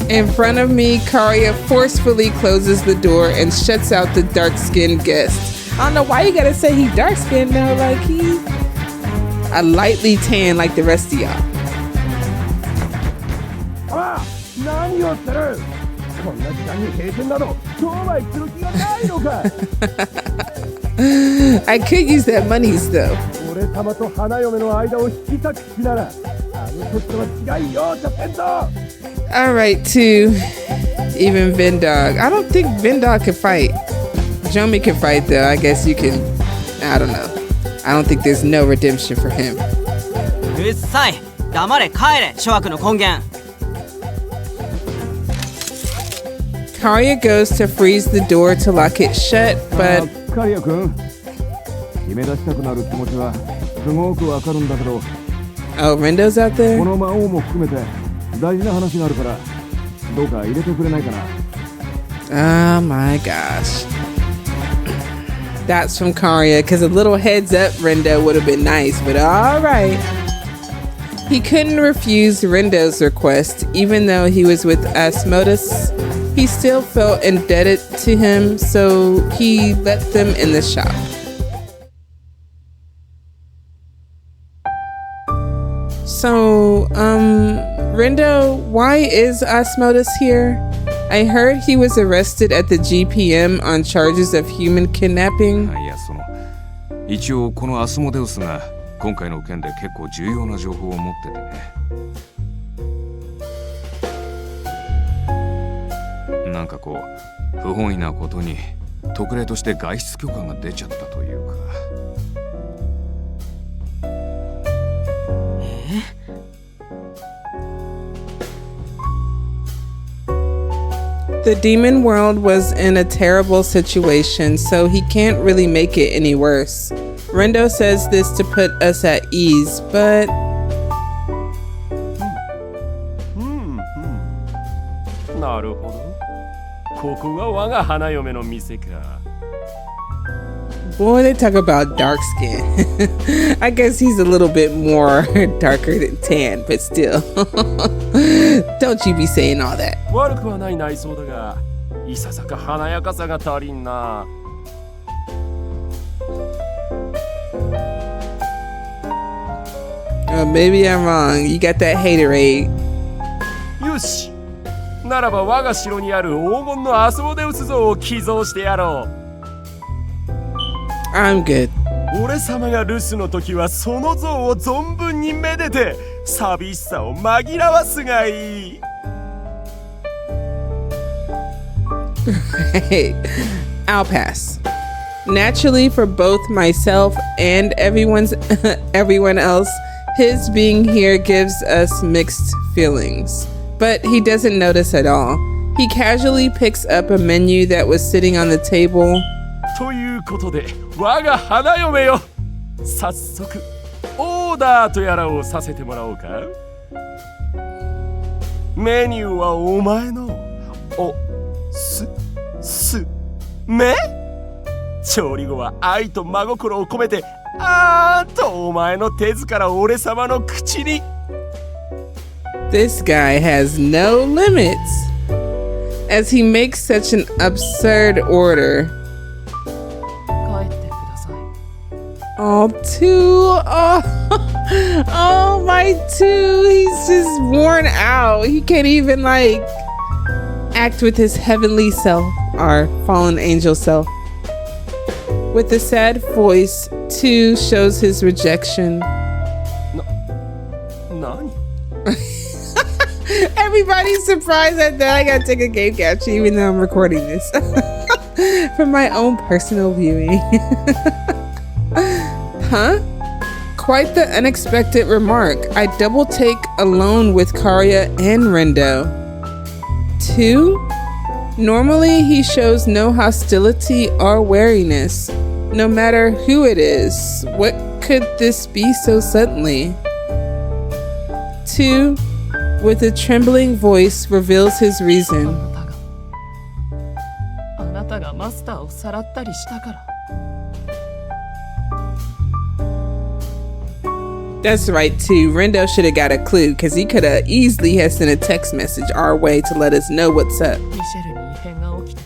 In front of me, Karya forcefully closes the door and shuts out the dark-skinned guest. I don't know why you gotta say he dark-skinned though, like he a lightly tan like the rest of y'all. ああ、何をする。こんな時間に閉店など商売する気がないのか。I could use that monies though. 俺様と花嫁の間を引き裂く気なら、あの時とは違いよ、ちゃってんぞ。Alright, too. Even Vendog. I don't think Vendog can fight. Jomi can fight though. I guess you can. I don't know. I don't think there's no redemption for him. うっさい。黙れ帰れ諸悪の根源。Karya goes to freeze the door to lock it shut, but カリア君、決め出したくなる気持ちはすごくわかるんだけど、 oh, Rendo's out there? この魔王も含めて大事な話があるから、どうか入れてくれないかな。Oh my gosh. That's from Karya, because a little heads up Rendo would have been nice, but alright. He couldn't refuse Rendo's request, even though he was with Asmodeus. He still felt indebted to him, so he let them in the shop. So, Rendo, why is Asmodeus here? I heard he was arrested at the GPM on charges of human kidnapping. いや、一応このアスモデウスが今回の件で結構重要な情報を持っててね。なんかこう不本意なことに特例として外出許可が出ちゃったというか。The demon world was in a terrible situation, so he can't really make it any worse. Rendo says this to put us at ease, but... なるほど。ここが我が花嫁の店か。Boy, they talk about dark skin. I guess he's a little bit more darker than tan, but still. Don't you be saying all that. 悪くはない内装だが、いささか華やかさが足りんな。Maybe I'm wrong. You got that haterade. よし。ならば我が城にある黄金のアスモデウス像を寄贈してやろう。I'm good. 俺様が留守の時はその像を存分にめでて寂しさを紛らわすがいい。Hey, I'll pass. Naturally, for both myself and everyone else, his being here gives us mixed feelings. But he doesn't notice at all. He casually picks up a menu that was sitting on the table. ということで我が花嫁よ、早速オーダーとやらをさせてもらおうか。メニューはお前のおすめ。調理後は愛と真心を込めてあーんとお前の手ずから俺様の口に。 This guy has no limits. As he makes such an absurd order. Oh, two. Oh, oh, my two. He's just worn out. He can't even like act with his heavenly self, our fallen angel self. With a sad voice, two shows his rejection. Nani? Everybody's surprised at that. I gotta take a game capture even though I'm recording this for my own personal viewing. Huh? Quite the unexpected remark. I double take alone with Karya and Rendo. Two? Normally he shows no hostility or wariness, no matter who it is. What could this be so suddenly? Two, with a trembling voice, reveals his reason. あなたがマスターをさらったりしたから。 That's right too. Rendo should have got a clue because he could have easily have sent a text message our way to let us know what's up. ミシェルに異変が起きて、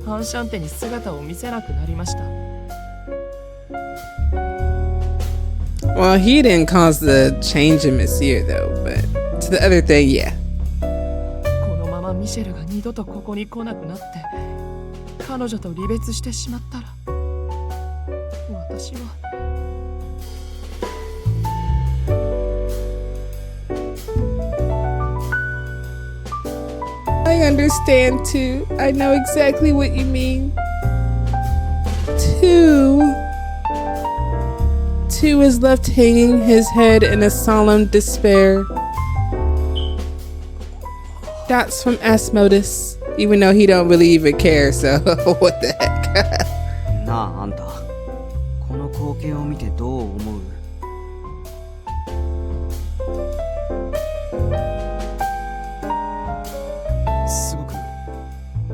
ハンシャンテに姿を見せなくなりました。 Well, he didn't cause the change in Misyr though, but to the other thing, yeah. このままミシェルが二度とここに来なくなって、彼女と離別してしまったら、私は。 I understand too. I know exactly what you mean. Two is left hanging his head in a solemn despair. That's from Asmodus, even though he don't really even care, so what the heck. なああんた、この光景を見てどう思う？すごく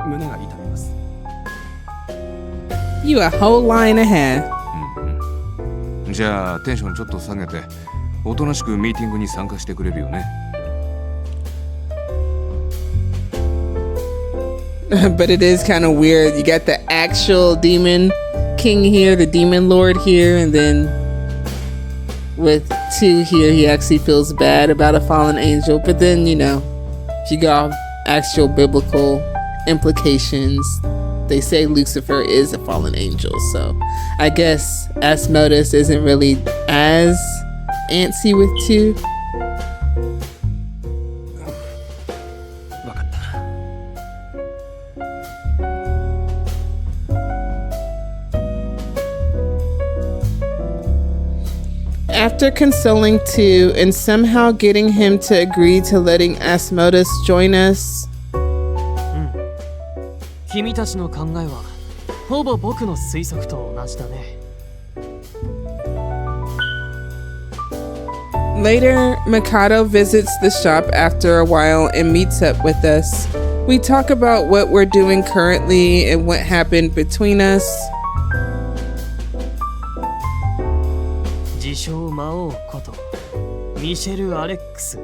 胸が痛みます。 You a whole line and a half. じゃあテンションちょっと下げておとなしくミーティングに参加してくれるよね。But it is kind of weird. You got the actual demon king here, the demon lord here, and then with two here, he actually feels bad about a fallen angel. But then, you know, if you go off actual biblical implications, they say Lucifer is a fallen angel. So I guess Asmodus isn't really as antsy with two. わかった。 After consoling two and somehow getting him to agree to letting Asmodus join us, 君たちの考えはほぼ僕の推測と同じだね。 later, Mikado visits the shop after a while and meets up with us. We talk about what we're doing currently and what happened between us. 自称魔王ことミシェル・アレックス。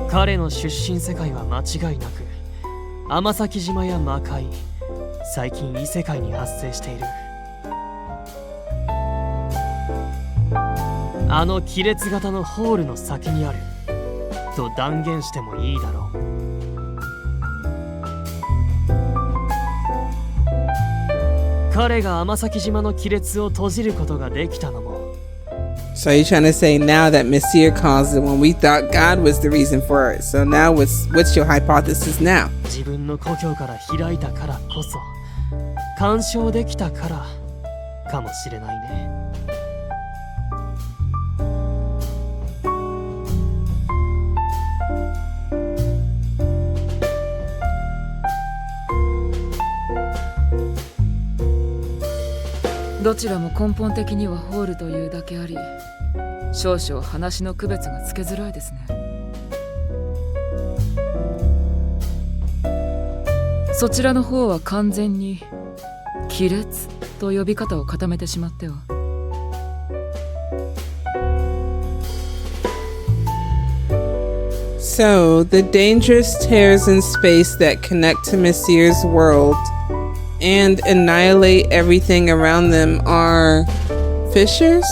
彼の出身世界は間違いなく天崎島や魔界、最近異世界に発生している。あの亀裂型のホールの先にあると断言してもいいだろう。彼が天崎島の亀裂を閉じることができたのも。 So you're trying to say now that Misyr caused it when we thought God was the reason for it. So now what's your hypothesis now? 自分の故郷から開いたからこそ干渉できたからかもしれないね。 どちらも根本的にはホールというだけあり、少々話の区別がつけづらいですね。そちらの方は完全に亀裂と呼び方を固めてしまっては。So, the dangerous tears in space that connect to Misyr's world and annihilate everything around them are fissures,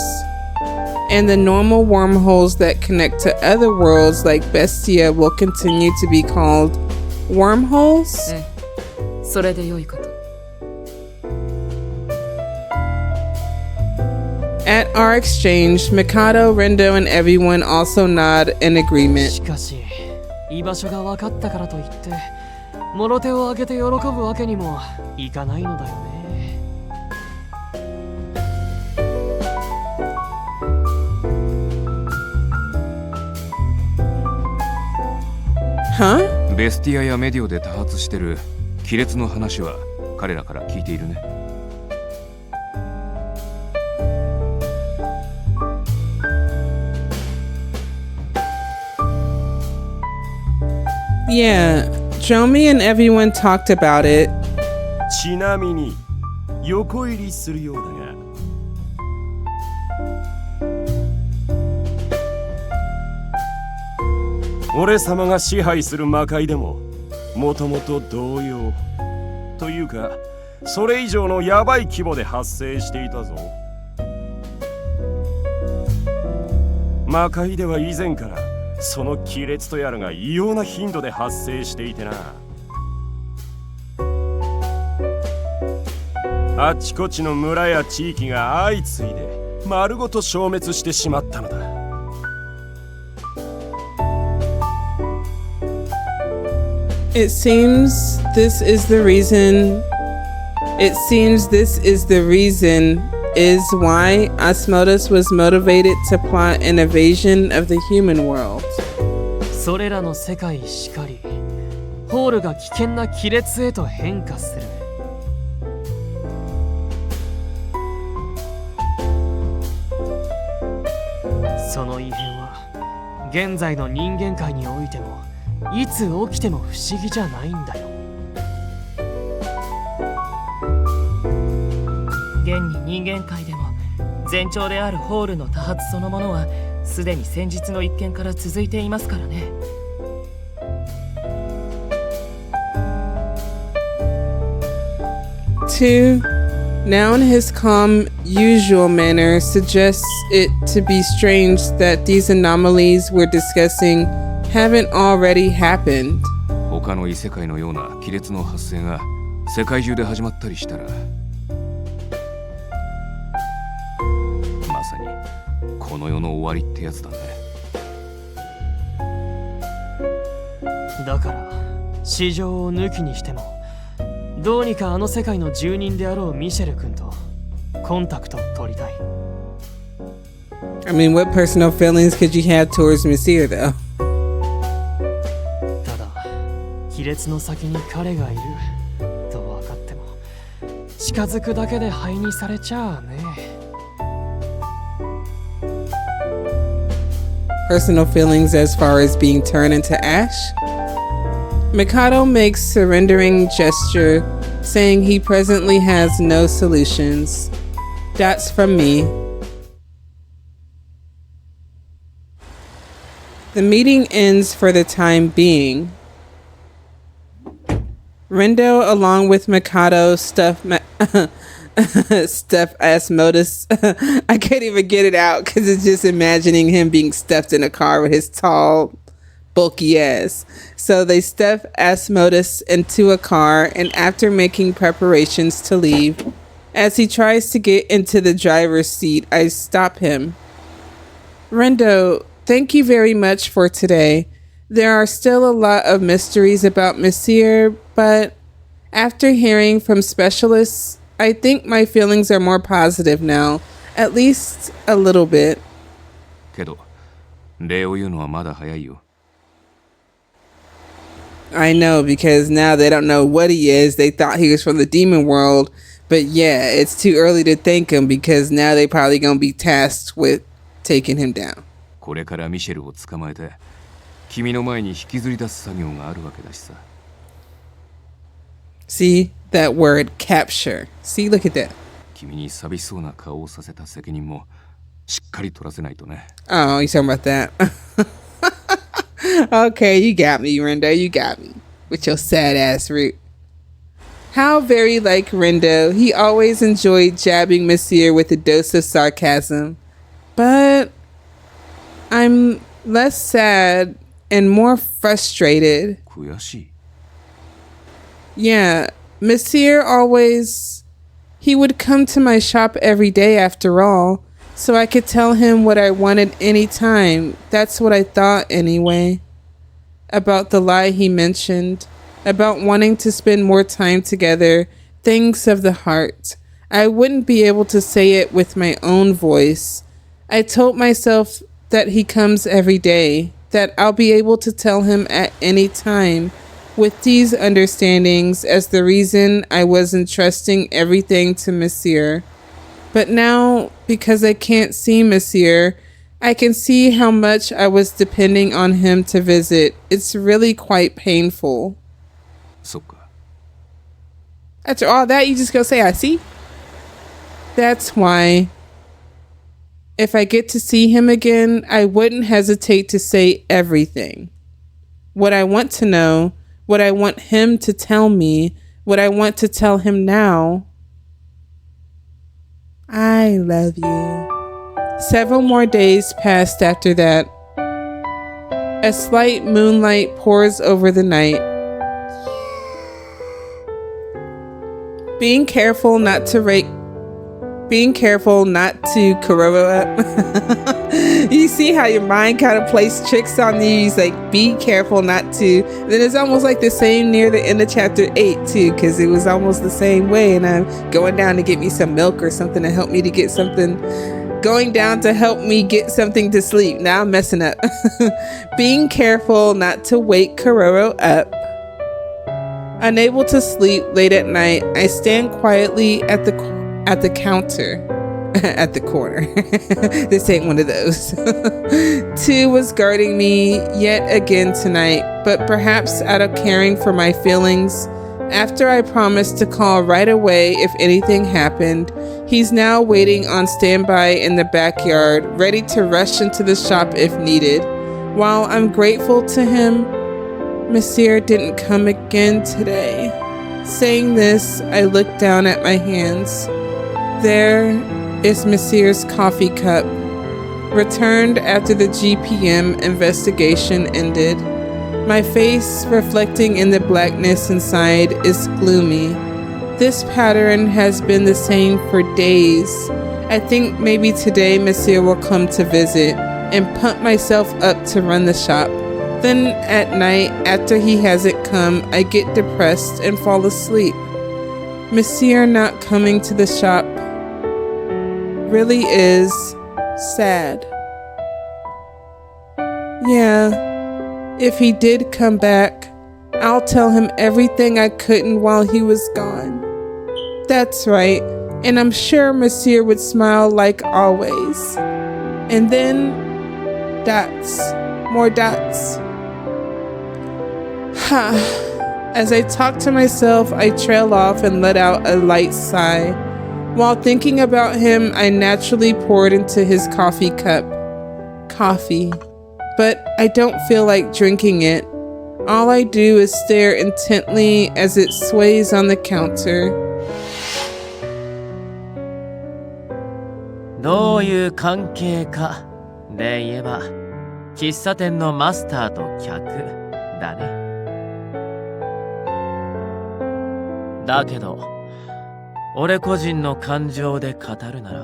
and the normal wormholes that connect to other worlds like Bestia will continue to be called wormholes. それでよいかと。At our exchange, Mikado, Rendo, and everyone also nod in agreement. しかし居場所が分かったからといって物手を挙げて喜ぶわけにもいかないのだよね。Huh? ベスティアやメディオで多発してる亀裂の話は彼らから聞いているね。Yeah, Jomi and everyone talked about it. ちなみに横入りするようだが、俺様が支配する魔界でももともと同様というかそれ以上のヤバい規模で発生していたぞ。魔界では以前からその亀裂とやらが異様な頻度で発生していてな、あちこちの村や地域が相次いで丸ごと消滅してしまったのだ。It seems this is the reason is why Asmodeus was motivated to plot an invasion of the human world. それらの世界しかりホールが危険な亀裂へと変化する。その異変は現在の人間界においてもいつ起きても不思議じゃないんだよ。現に人間界でも前兆であるホールの多発そのものはすでに先日の一件から続いていますからね。Two, now in his calm, usual manner, suggests it to be strange that these anomalies we're discussing haven't already happened. 他の異世界のような亀裂の発生が世界中で始まったりしたら、まさにこの世の終わりってやつだね。だから市場を抜きにしてもどうにかあの世界の住人であろうミシェル君とコンタクトを取りたい。I mean, what personal feelings could you have towards Misyr, though? ただ亀裂の先に彼がいると分かっても近づくだけで灰にされちゃあね。Personal feelings as far as being turned into ash? Mikado makes surrendering gesture, saying he presently has no solutions. That's from me. The meeting ends for the time being. Rendo, along with Mikado, stuff Asmodeus. I can't even get it out because it's just imagining him being stuffed in a car with his tall, bulky ass. So they stuff Asmodeus into a car, and after making preparations to leave, as he tries to get into the driver's seat, I stop him. Rendo, thank you very much for today. There are still a lot of mysteries about Misyr, but after hearing from specialists, I think my feelings are more positive now, at least a little bit. けど、礼を言うのはまだ早いよ。I know, because now they don't know what he is. They thought he was from the demon world, but yeah, it's too early to thank him because now they probably gonna be tasked with taking him down. これからミシェルを捕まえて、君の前に引きずり出す作業があるわけだしさ。See that word, capture. See, look at that. 君に寂しそうな顔をさせた責任もしっかり取らせないとね。Oh, you talking about that? Okay, you got me, Rendo. You got me with your sad ass root. How very like Rendo. He always enjoyed jabbing Misyr with a dose of sarcasm. But I'm less sad and more frustrated. 悔しい Yeah, Misyr always... He would come to my shop every day after all, so I could tell him what I wanted anytime. That's what I thought anyway. About the lie he mentioned. About wanting to spend more time together. Things of the heart. I wouldn't be able to say it with my own voice. I told myself that he comes every day. That I'll be able to tell him at any time. With these understandings as the reason I was entrusting everything to Misyr. But now, because I can't see Misyr, I can see how much I was depending on him to visit. It's really quite painful. そっか After all that, you just go say, I see? That's why. If I get to see him again, I wouldn't hesitate to say everything. What I want to know, what I want him to tell me, what I want to tell him now. I love you. Several more days passed after that. A slight moonlight pours over the night. Being careful not to Kuroro up. You see how your mind kind of plays tricks on you. It's like, be careful not to. Then it's almost like the same near the end of chapter 8 too, because it was almost the same way. And I'm going down to get me some milk or something to help me to get something. Going down to help me get something to sleep. Now I'm messing up. Being careful not to wake Kuroro up. Unable to sleep late at night, I stand quietly at the counter. At the corner. This ain't one of those. II was guarding me yet again tonight, but perhaps out of caring for my feelings. After I promised to call right away if anything happened, he's now waiting on standby in the backyard, ready to rush into the shop if needed. While I'm grateful to him, Misyr didn't come again today. Saying this, I look down at my hands. There is Misyr's coffee cup, returned after the GPM investigation ended. My face, reflecting in the blackness inside, is gloomy. This pattern has been the same for days. I think maybe today Misyr will come to visit and pump myself up to run the shop. Then at night, after he hasn't come, I get depressed and fall asleep. Misyr not coming to the shop really is sad. Yeah, if he did come back, I'll tell him everything I couldn't while he was gone. That's right, and I'm sure Misyr would smile like always. And then, dots, more dots. As I talk to myself, I trail off and let out a light sigh. While thinking about him, I naturally poured into his coffee cup. Coffee. But I don't feel like drinking it. All I do is stare intently as it sways on the counter. どういう関係かで言えば喫茶店のマスターと客だね。だけど俺個人の感情で語るなら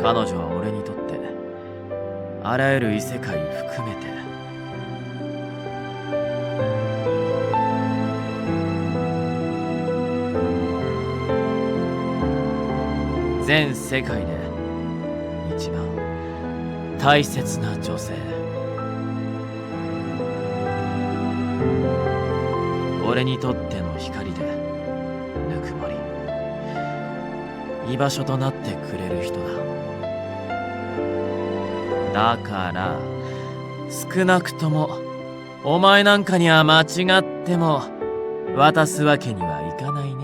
彼女は俺にとってあらゆる異世界含めて全世界で一番大切な女性。俺にとっての光でぬくもり居場所となってくれる人だ。だから少なくともお前なんかには間違っても渡すわけにはいかないね。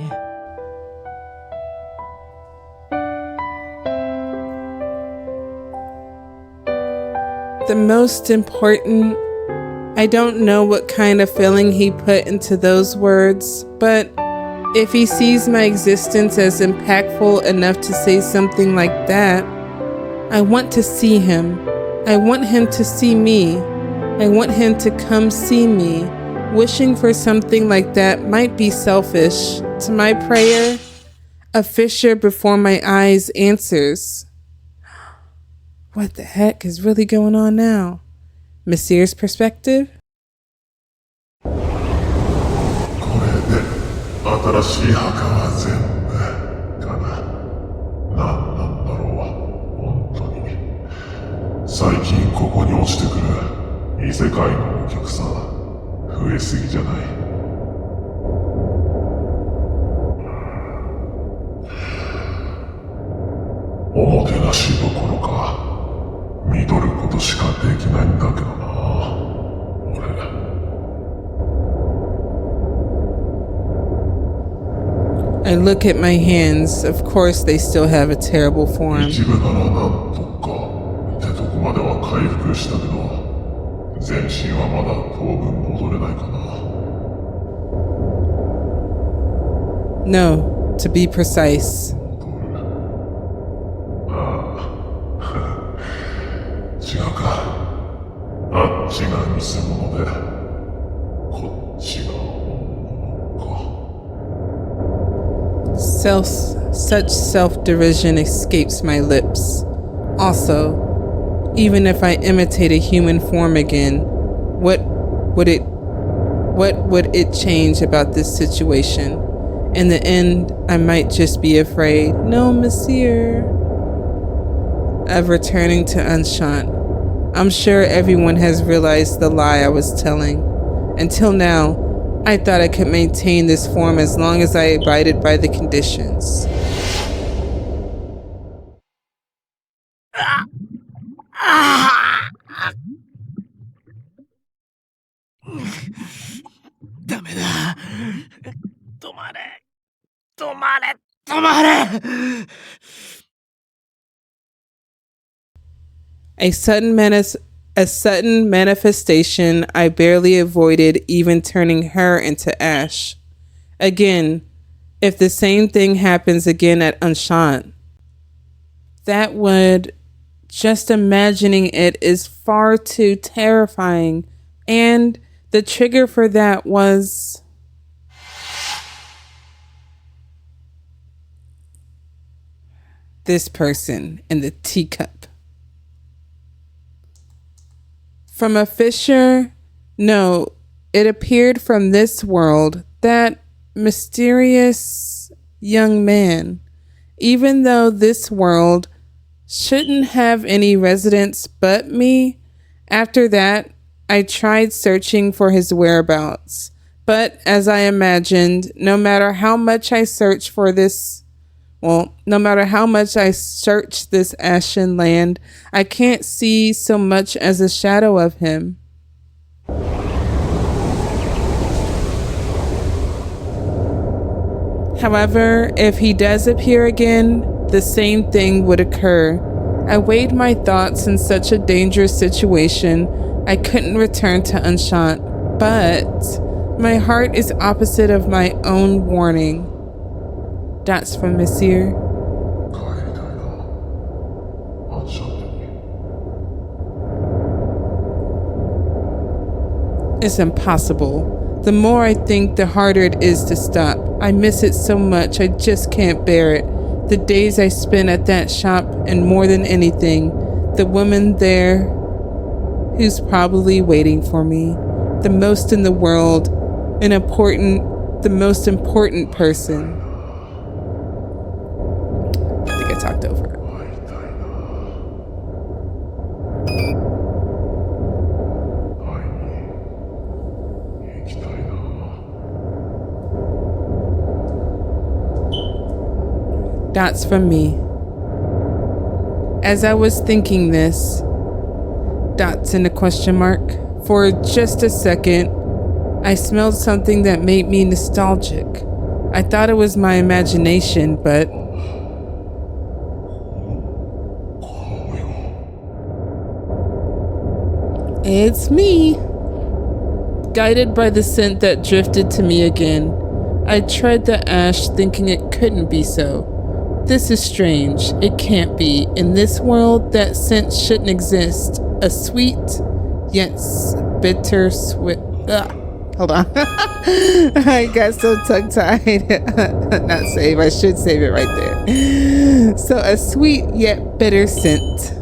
The most important I don't know what kind of feeling he put into those words, but if he sees my existence as impactful enough to say something like that, I want to see him. I want him to see me. I want him to come see me. Wishing for something like that might be selfish. To my prayer, a fissure before my eyes answers. What the heck is really going on now? Misyr's perspective? これで新しい墓は全部かな。なんなんだろう本当に。最近ここに落ちてくる異世界のお客さん増えすぎじゃない。おもてなしどころか見とることしかできないんだけどな俺。I look at my hands. Of course, they still have a terrible form. 一部ならなんとかってとこまでは回復したけど全身はまだ当分戻れないかな。No, to be precise. 違うか。あっちが偽物でこっちが本物か。Such self-derision escapes my lips. Also, even if I imitate a human form again, what would it change about this situation? In the end, I might just be afraid, no, Misyr, of returning to Unshant. I'm sure everyone has realized the lie I was telling. Until now, I thought I could maintain this form as long as I abided by the conditions. A sudden manifestation I barely avoided, even turning her into ash. Again, if the same thing happens again at Unshant, that would, just imagining it is far too terrifying, and the trigger for that was this person in the teacup. From a fissure? No, it appeared from this world, that mysterious young man. Even though this world shouldn't have any residents but me, after that, I tried searching for his whereabouts. But as I imagined, no matter how much I search this ashen land, I can't see so much as a shadow of him. However, if he does appear again, the same thing would occur. I weighed my thoughts in such a dangerous situation, I couldn't return to Unshant, but my heart is opposite of my own warning. That's from Misyr. It's impossible. The more I think, the harder it is to stop. I miss it so much, I just can't bear it. The days I spent at that shop, and more than anything, the woman there who's probably waiting for me. The most in the world, the most important person. I think I talked over. That's from me. As I was thinking this, dots in a question mark, for just a second, I smelled something that made me nostalgic. I thought it was my imagination, but it's me. Guided by the scent that drifted to me again, I tread the ash thinking it couldn't be so. This is strange. It can't be. In this world, that scent shouldn't exist. A sweet, yes, bitter sweet. Hold on. I got so tongue-tied. Not save. I should save it right there. So a sweet yet bitter scent.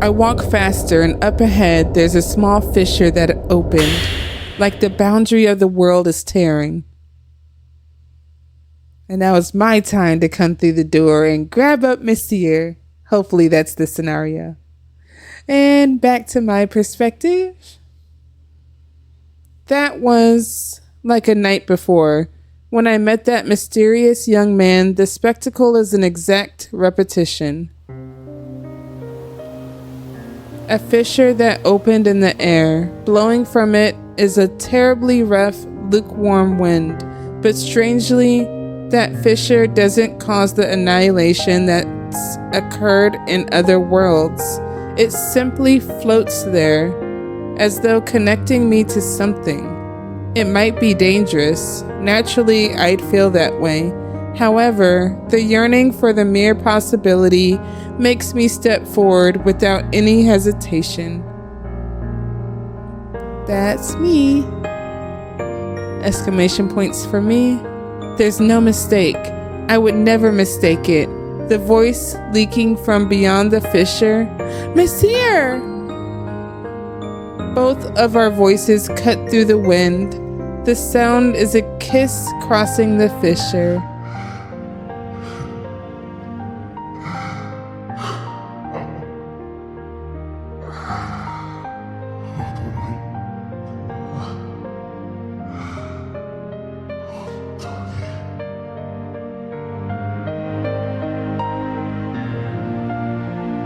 I walk faster, and up ahead, there's a small fissure that opened, like the boundary of the world is tearing. And now it's my time to come through the door and grab up Misyr. Hopefully that's the scenario. And back to my perspective. That was like a night before. When I met that mysterious young man, the spectacle is an exact repetition. A fissure that opened in the air. Blowing from it is a terribly rough, lukewarm wind. But strangely, that fissure doesn't cause the annihilation that's occurred in other worlds. It simply floats there, as though connecting me to something. It might be dangerous. Naturally, I'd feel that way. However, the yearning for the mere possibility makes me step forward without any hesitation. That's me. Exclamation points for me. There's no mistake. I would never mistake it. The voice leaking from beyond the fissure. Misyr! Both of our voices cut through the wind. The sound is a kiss crossing the fissure.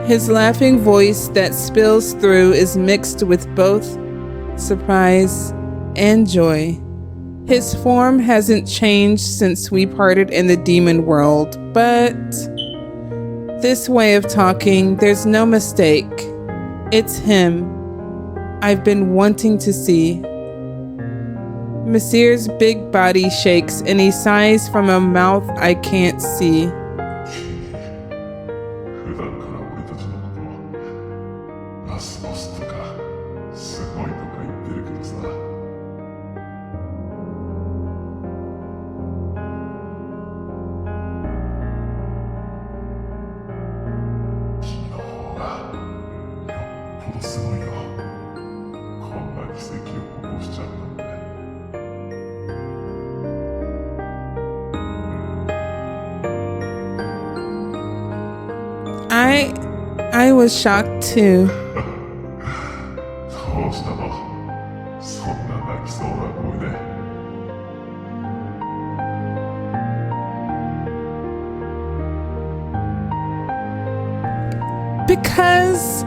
His laughing voice that spills through is mixed with both surprise and joy. His form hasn't changed since we parted in the demon world, but this way of talking, there's no mistake. It's him I've been wanting to see. Misyr's big body shakes and he sighs from a mouth I can't see. I was shocked too. Because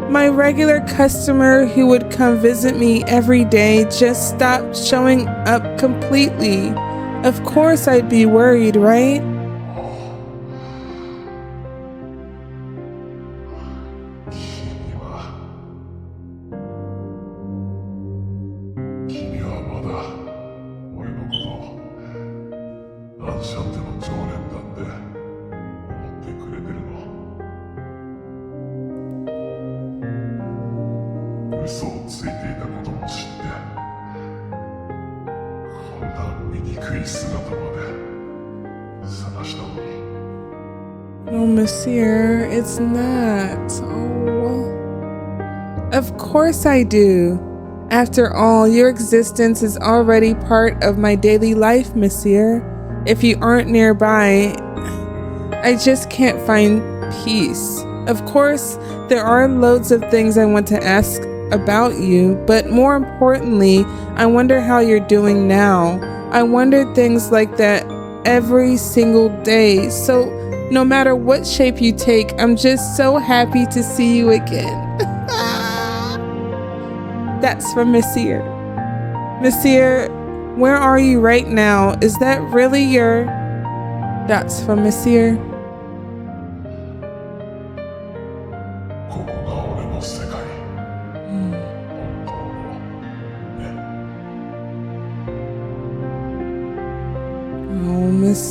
my regular customer who would come visit me every day just stopped showing up completely. Of course I'd be worried, right? No, Misyr, it's not. Oh. Of course I do. After all, your existence is already part of my daily life, Misyr. If you aren't nearby, I just can't find peace. Of course, there are loads of things I want to ask about you, but more importantly, I wonder how you're doing now. I wonder things like that every single day. So no matter what shape you take, I'm just so happy to see you again. That's from Misyr. Misyr, where are you right now? Is that really your... That's from Misyr.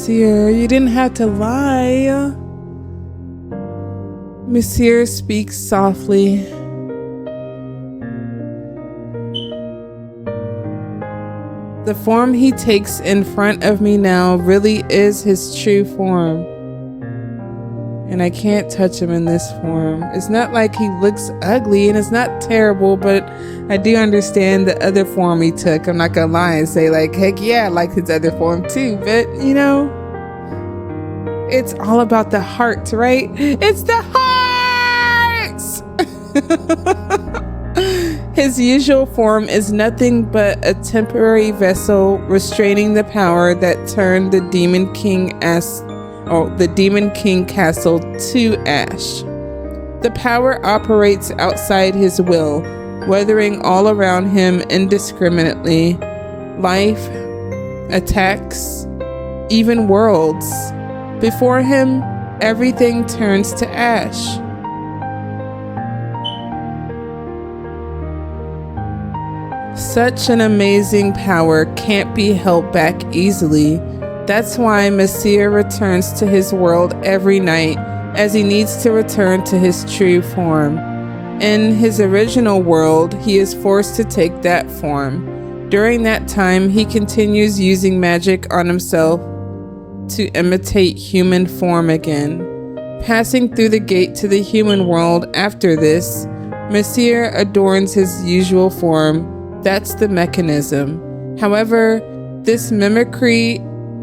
Misyr, you didn't have to lie. Misyr speaks softly. The form he takes in front of me now really is his true form. And I can't touch him in this form. It's not like he looks ugly and it's not terrible, but I do understand the other form he took. I'm not gonna lie and say like, heck yeah, I like his other form too. But you know, it's all about the heart, right? It's the hearts! His usual form is nothing but a temporary vessel restraining the power that turned the Demon King castle to ash. The power operates outside his will, weathering all around him indiscriminately. Life, attacks, even worlds. Before him, everything turns to ash. Such an amazing power can't be held back easily. That's why Misyr returns to his world every night, as he needs to return to his true form. In his original world, he is forced to take that form. During that time, he continues using magic on himself to imitate human form again. Passing through the gate to the human world after this, Misyr adorns his usual form. That's the mechanism. However, this mimicry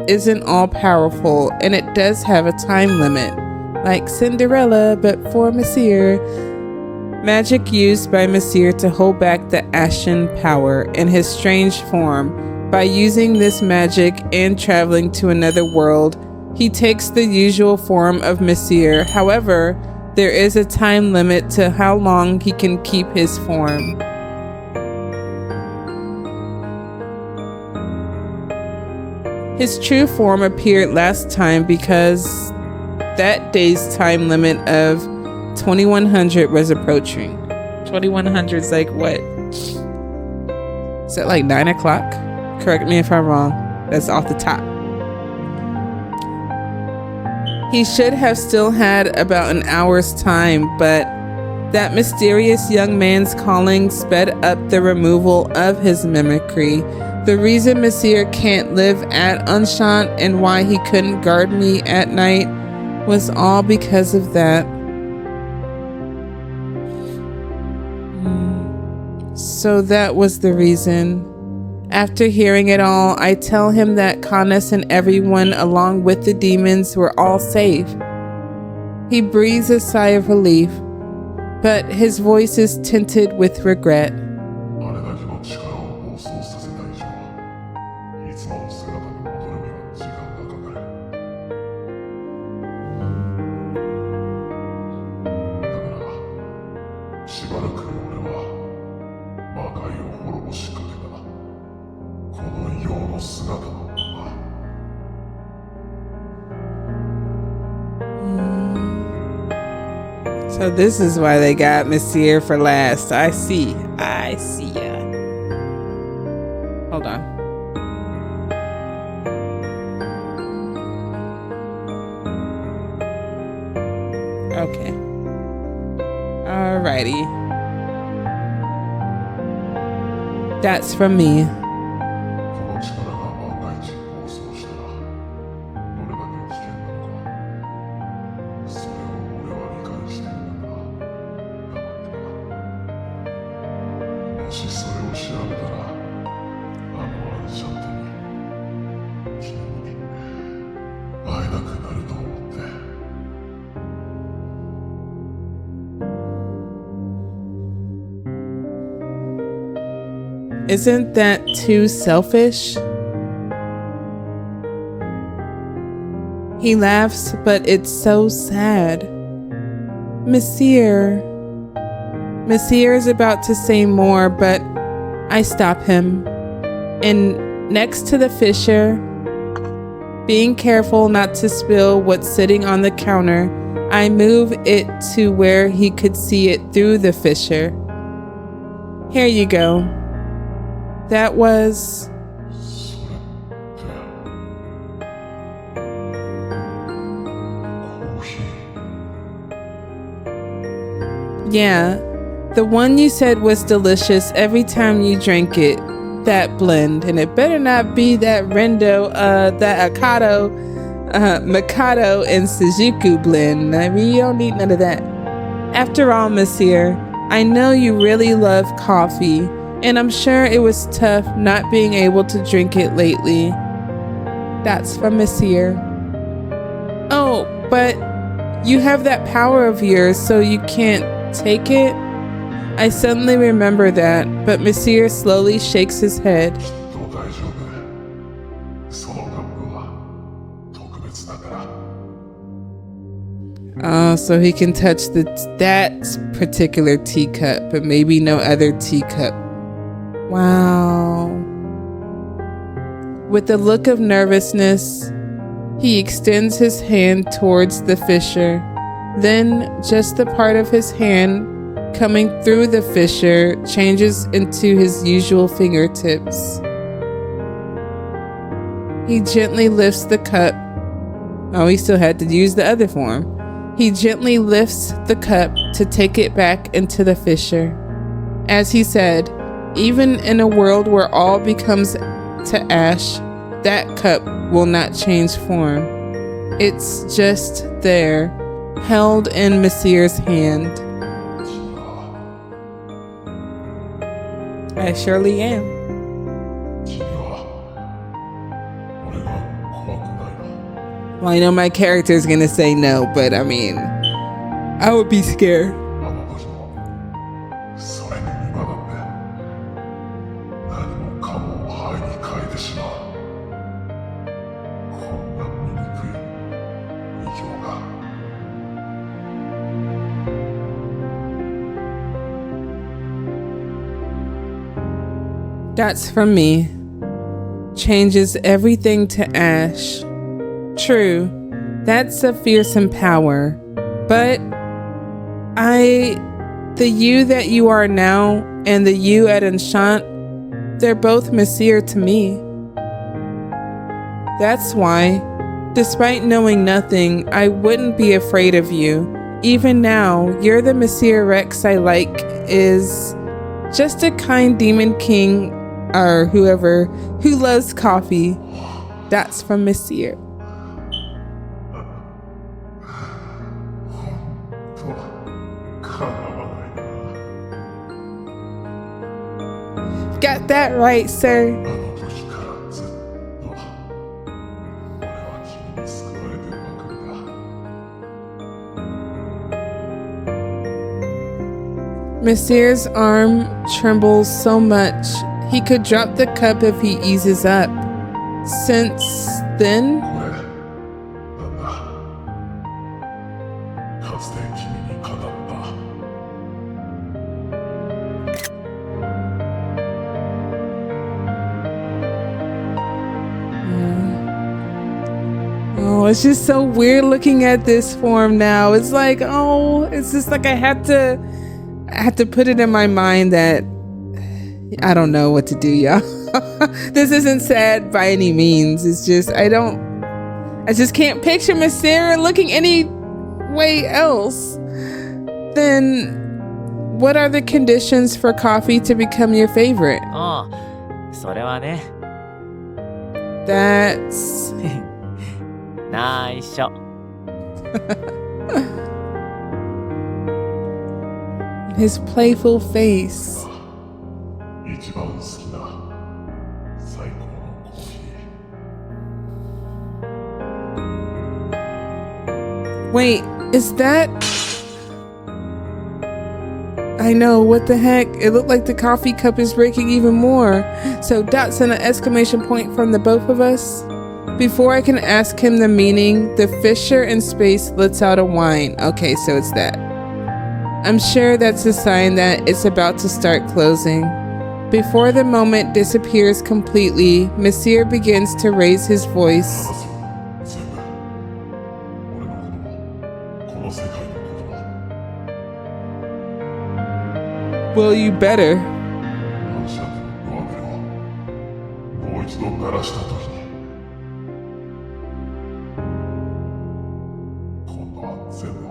isn't all powerful, and it does have a time limit, like Cinderella, but for Misyr. Magic used by Misyr to hold back the ashen power in his strange form. By using this magic and traveling to another world, he takes the usual form of Misyr. However, there is a time limit to how long he can keep his form. His true form appeared last time because that day's time limit of 2100 was approaching. 2100 is like what? Is that like 9 o'clock? Correct me if I'm wrong. That's off the top. He should have still had about an hour's time, but that mysterious young man's calling sped up the removal of his mimicry. The reason Misyr can't live at Unshant and why he couldn't guard me at night was all because of that. So that was the reason. After hearing it all, I tell him that Canis and everyone along with the demons were all safe. He breathes a sigh of relief, but his voice is tinted with regret. So this is why they got Misyr for last. I see ya. Hold on. Okay. Alrighty. That's from me. Isn't that too selfish? He laughs, but it's so sad. Misyr is about to say more, but I stop him. And next to the fissure, being careful not to spill what's sitting on the counter, I move it to where he could see it through the fissure. Here you go. That was... Yeah, the one you said was delicious every time you drank it. That blend, and it better not be that Rendo, that Mikado and Suzuku blend. I mean, you don't need none of that. After all, Misyr, I know you really love coffee, and I'm sure it was tough not being able to drink it lately. That's from Misyr. Oh, but you have that power of yours, so you can't take it? I suddenly remember that, but Misyr slowly shakes his head. きっと大丈夫。そのカップは特別だから。 Oh, so he can touch that particular teacup, but maybe no other teacup. Wow. With a look of nervousness, he extends his hand towards the fissure. Then, just the part of his hand coming through the fissure changes into his usual fingertips. He gently lifts the cup. Oh, he still had to use the other form. He gently lifts the cup to take it back into the fissure. As he said, even in a world where all becomes to ash, that cup will not change form. It's just there, held in Misyr's hand. I surely am. 君は俺が怖くないの？ Well, I know my character is gonna say no, but I mean, I would be scared. あの時もそれに今だって何もかもを灰に変えてしまう。こんな醜い異形が。 That's from me. Changes everything to ash. True, that's a fearsome power. But the you that you are now and the you at Enchant, they're both Misyr to me. That's why, despite knowing nothing, I wouldn't be afraid of you. Even now, you're the Misyr Rex I like is just a kind demon king or whoever who loves coffee. That's from Misyr. Got that right, sir. あの時からずっと俺は君に救われてばかりだ。 Misyr's arm trembles so much he could drop the cup if he eases up. Since then, これなんだ。かつて君に語った。 oh, it's just so weird looking at this form now. It's like, oh, it's just like I have to put it in my mind that I don't know what to do, y'all. This isn't sad by any means. It's just I just can't picture Misyr looking any way else. Then what are the conditions for coffee to become your favorite? ああ、それはね、 That's 内緒。 his playful face. 一番好きな最高のコーヒー。 Wait, is that? I know, what the heck? It looked like the coffee cup is breaking even more. So dots and an exclamation point from the both of us. Before I can ask him the meaning, the fissure in space lets out a whine. Okay, so it's that. I'm sure that's a sign that it's about to start closing. Before the moment disappears completely, Misyr begins to raise his voice. 話すよ全部。俺のこともこの世界のことも。 Well, you better. 反射点のドアベルをもう一度鳴らした時に今度は全部を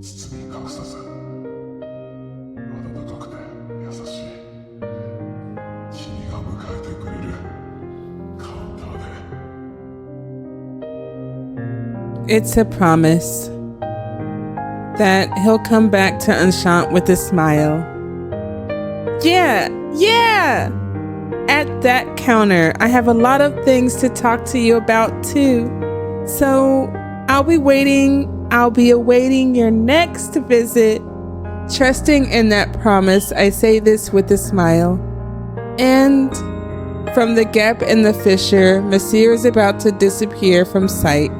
包み隠さず It's a promise that he'll come back to Enchant with a smile. Yeah. At that counter, I have a lot of things to talk to you about too. So I'll be awaiting your next visit. Trusting in that promise, I say this with a smile. And from the gap in the fissure, Misyr is about to disappear from sight.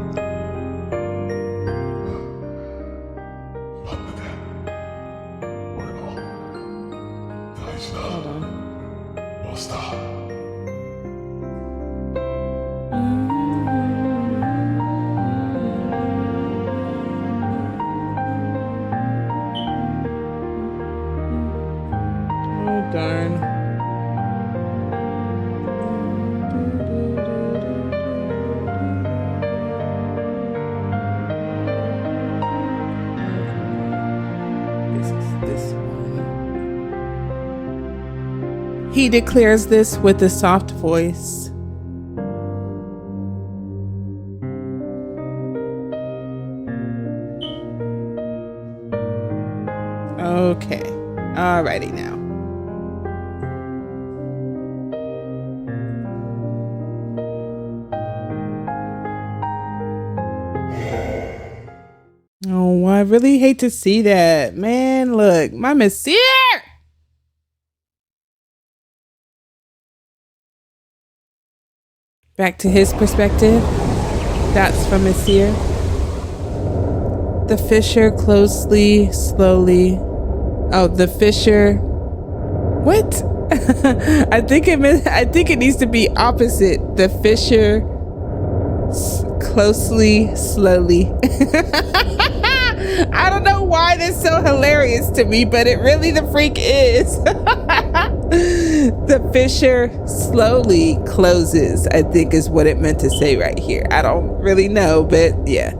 Darn. This one. He declares this with a soft voice. Okay. Alrighty now. Oh, I really hate to see that. Man, look, my Misyr! Back to his perspective. That's from Misyr. The fissure closely, slowly. Oh, the fissure. What? I think it needs to be opposite. The fissure closely, slowly. I don't know why that's so hilarious to me, but it really the freak is. The fissure slowly closes, I think is what it meant to say right here. I don't really know, but yeah.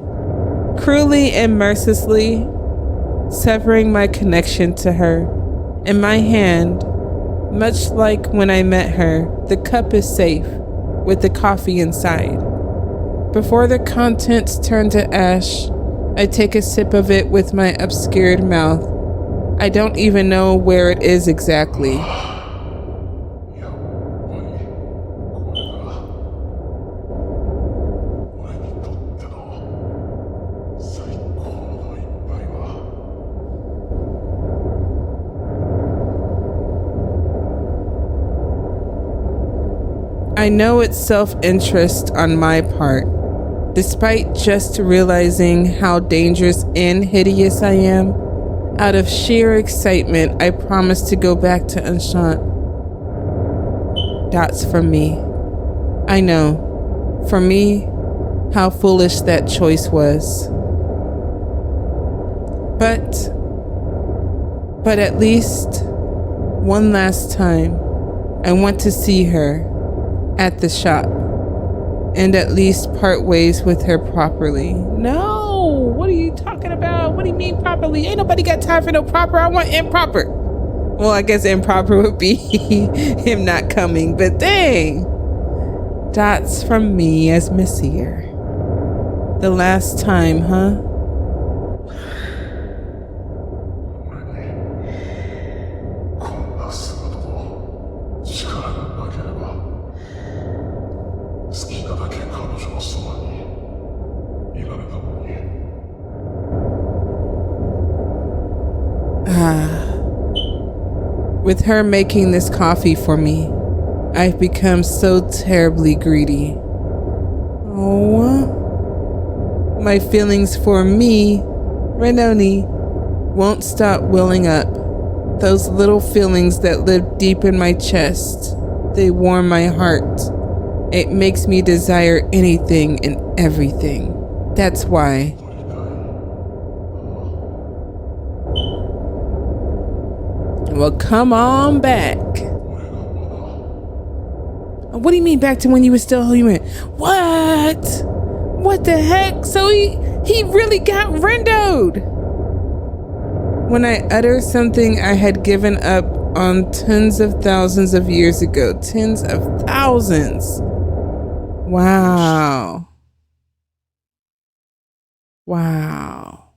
Cruelly and mercilessly severing my connection to her. In my hand, much like when I met her, the cup is safe with the coffee inside. Before the contents turn to ash, I take a sip of it with my obscured mouth. I don't even know where it is exactly. I know it's self-interest on my part. Despite just realizing how dangerous and hideous I am, out of sheer excitement, I promise to go back to Enchant. That's for me. I know, for me, how foolish that choice was. But at least one last time, I want to see her at the shop. And at least part ways with her properly. No, what are you talking about? What do you mean properly? Ain't nobody got time for no proper. I want improper. Well, I guess improper would be him not coming, but dang. That's from me as Misyr. The last time, huh? With her making this coffee for me, I've become so terribly greedy. Oh, my feelings for me, Renoni, won't stop welling up. Those little feelings that live deep in my chest, they warm my heart. It makes me desire anything and everything. That's why. Well, come on back. What do you mean back to when you were still human? What? What the heck? So he really got rendoed. When I utter something I had given up on tens of thousands of years ago. Tens of thousands. Wow. Wow.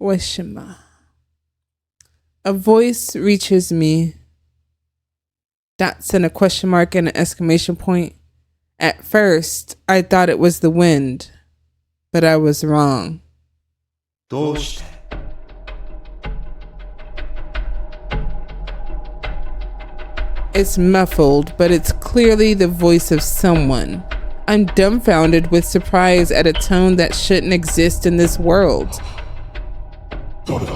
Wishima. A voice reaches me. Dots and a question mark and an exclamation point. At first, I thought it was the wind, but I was wrong. どうして It's muffled, but it's clearly the voice of someone. I'm dumbfounded with surprise at a tone that shouldn't exist in this world. 誰だ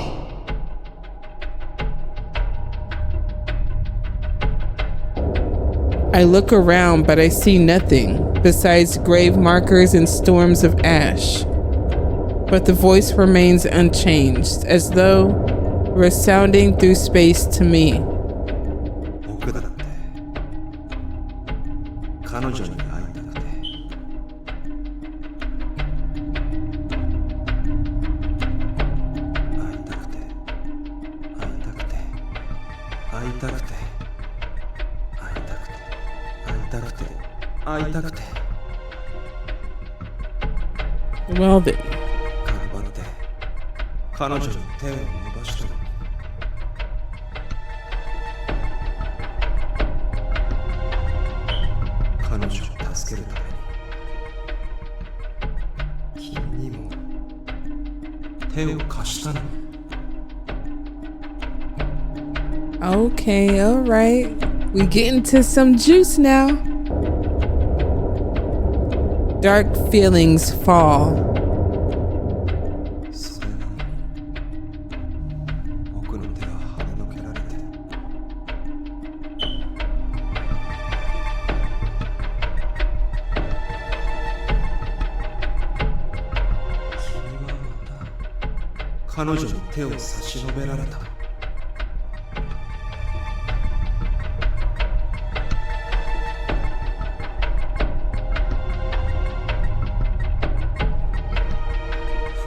I look around, but I see nothing besides grave markers and storms of ash. But the voice remains unchanged, as though resounding through space to me. 僕だって彼女に会いたくて会いたくて会いたくて会いたくて会いたくて会いたくて会いたくて Well then. 頑張って彼女に手を伸ばしたの彼女を助けるために君にも手を貸したの Okay, alright. We get into some juice now. Dark feelings fall. それなのに僕の手は跳ねのけられて君はまた彼女に手を差し伸べられた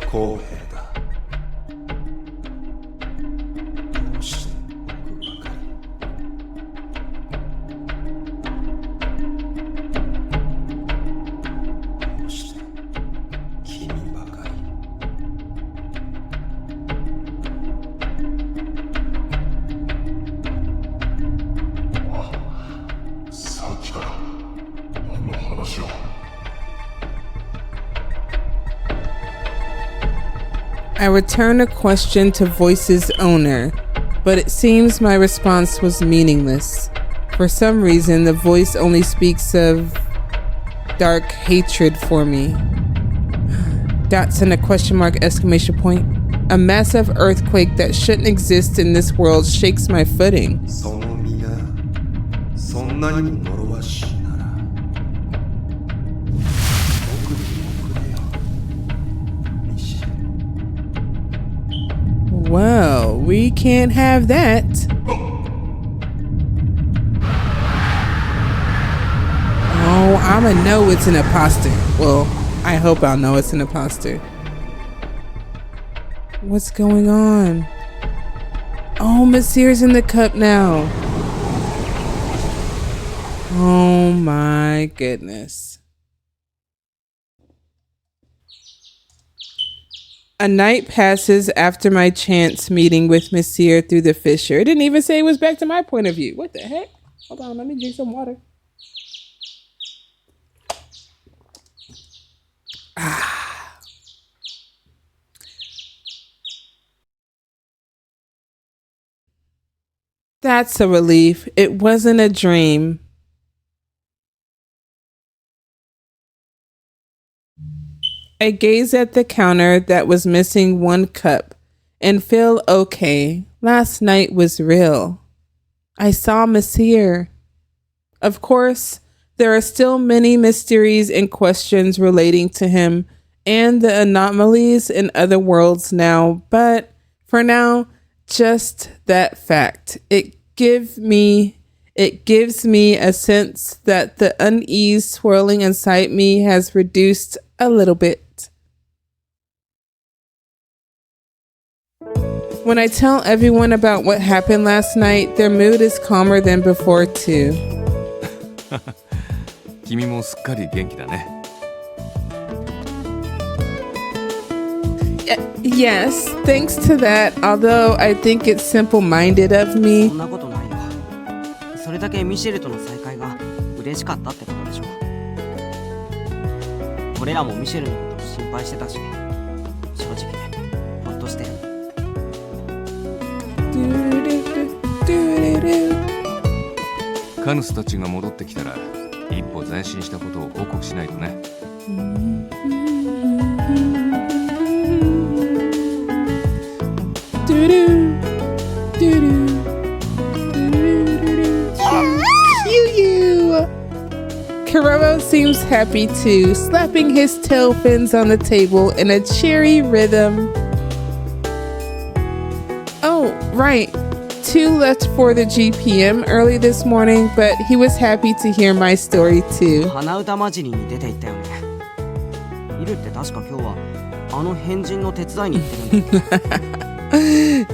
不公平だどうして僕ばかりどうして君ばかりさっきから何の話を I return a question to Voice's owner, but it seems my response was meaningless. For some reason, the voice only speaks of dark hatred for me. Dots and a question mark exclamation point. A massive earthquake that shouldn't exist in this world shakes my footing. その身がそんなにも呪わしいなら僕に送れよミシェル Well, we can't have that. Oh, I'ma know it's an imposter. Well, I hope I'll know it's an imposter. What's going on? Oh, Misyr's in the cup now. Oh my goodness. A night passes after my chance meeting with Misyr through the fissure. It didn't even say it was back to my point of view. What the heck? Hold on, let me drink some water. That's a relief. It wasn't a dream. I gaze at the counter that was missing one cup and feel okay. Last night was real. I saw Misyr. Of course, there are still many mysteries and questions relating to him and the anomalies in other worlds now, but for now, just that fact. It gives me a sense that the unease swirling inside me has reduced a little bit. When I tell everyone about what happened last night, their mood is calmer than before too. 君もすっかり元気だね。Yes, thanks to that, although I think it's simple-minded of そ me. んなことないよ。それだけミシェルとの再会が嬉しかったってことでしょ。俺らもミシェルのこと心配してたし、正直ほっとしてる。カヌスたちが戻ってきたら一歩前進したことを報告しないとね。Kurobo seems happy too, slapping his tail fins on the table in a cheery rhythm. Oh, right. II left for the GPM early this morning, but he was happy to hear my story too. 鼻歌混じりに出て行ったよね。イルって確か今日はあの変人の手伝いに行ってるんだ。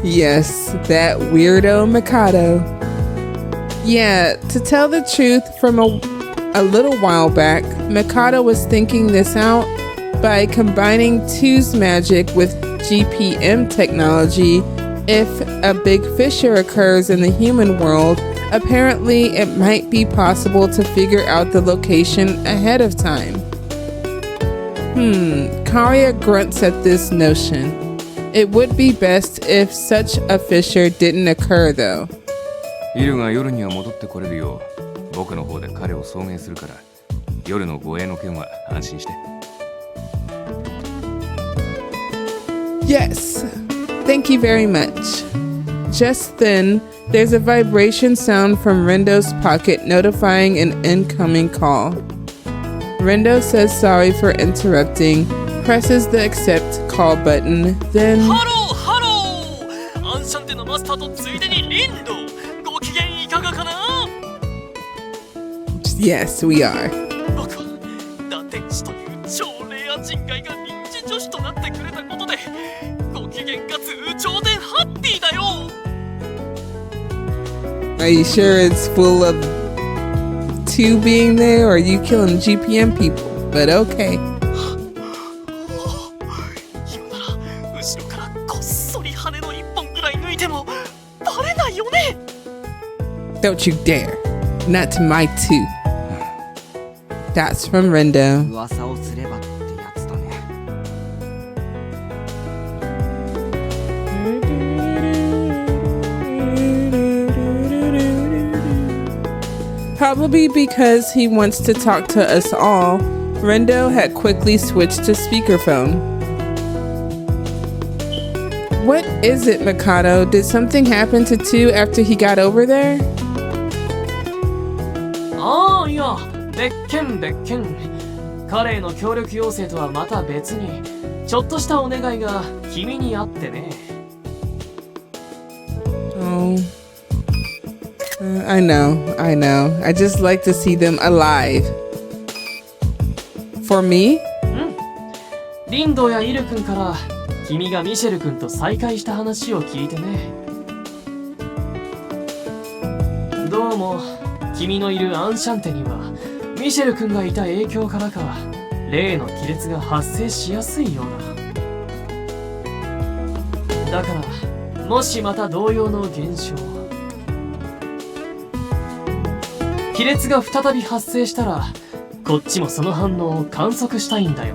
Yes, that weirdo Mikado. Yeah, to tell the truth, from a little while back, Mikado was thinking this out by combining II's magic with GPM technology. If a big fissure occurs in the human world, apparently it might be possible to figure out the location ahead of time. Karya grunts at this notion. It would be best if such a fissure didn't occur, though. イルが夜には戻ってこれるよう僕の方で彼を送迎するから夜の護衛の件は安心して。 Yes, thank you very much. Just then, there's a vibration sound from Rendo's pocket notifying an incoming call. Rendo says sorry for interrupting, presses the accept call button, then... ハローハロー、アンシャンテのマスターとついでにリンド、ご機嫌いかがかな。 Yes, we are. 僕は打天使という超レア人外が臨時助手となってくれたことでご機嫌かつ有頂天ハッピーだよ。 Are you sure it's full of II being there, or are you killing GPM people? But okay. 言うなら後ろからこっそり羽の一本ぐらい抜いてもバレないよね。 Don't you dare. Not to my II. That's from Rendo. 噂をすればってやつだね。 Probably because he wants to talk to us all, Rendo had quickly switched to speakerphone. What is it, Mikado? Did something happen to II after he got over there? ああ、いや、別件。彼への協力要請とはまた別に、ちょっとしたお願いが君にあってね。Oh. I know. I just like to see them alive. For me? リンドやイル君から君がミシェル君と再会した話を聞いてね。どうも君のいるアンシャンテにはミシェル君がいた影響からか例の亀裂が発生しやすいようだ。だからもしまた同様の現象、亀裂が再び発生したらこっちもその反応を観測したいんだよ。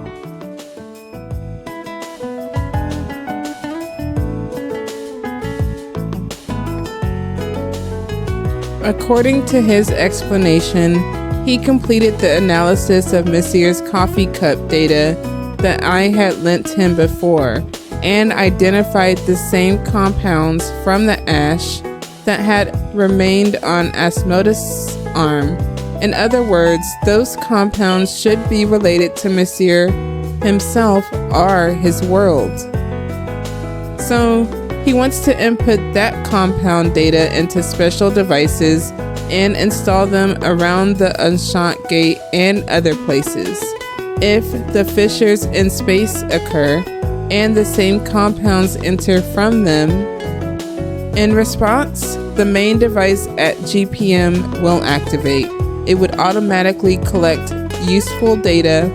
According to his explanation, he completed the analysis of Misyr's coffee cup data that I had lent him before and identified the same compounds from the ash that had remained on Asmodeus' arm. In other words, those compounds should be related to Misyr himself or his world. So he wants to input that compound data into special devices and install them around the Unshant Gate and other places. If the fissures in space occur and the same compounds enter from them, in response, the main device at GPM will activate. It would automatically collect useful data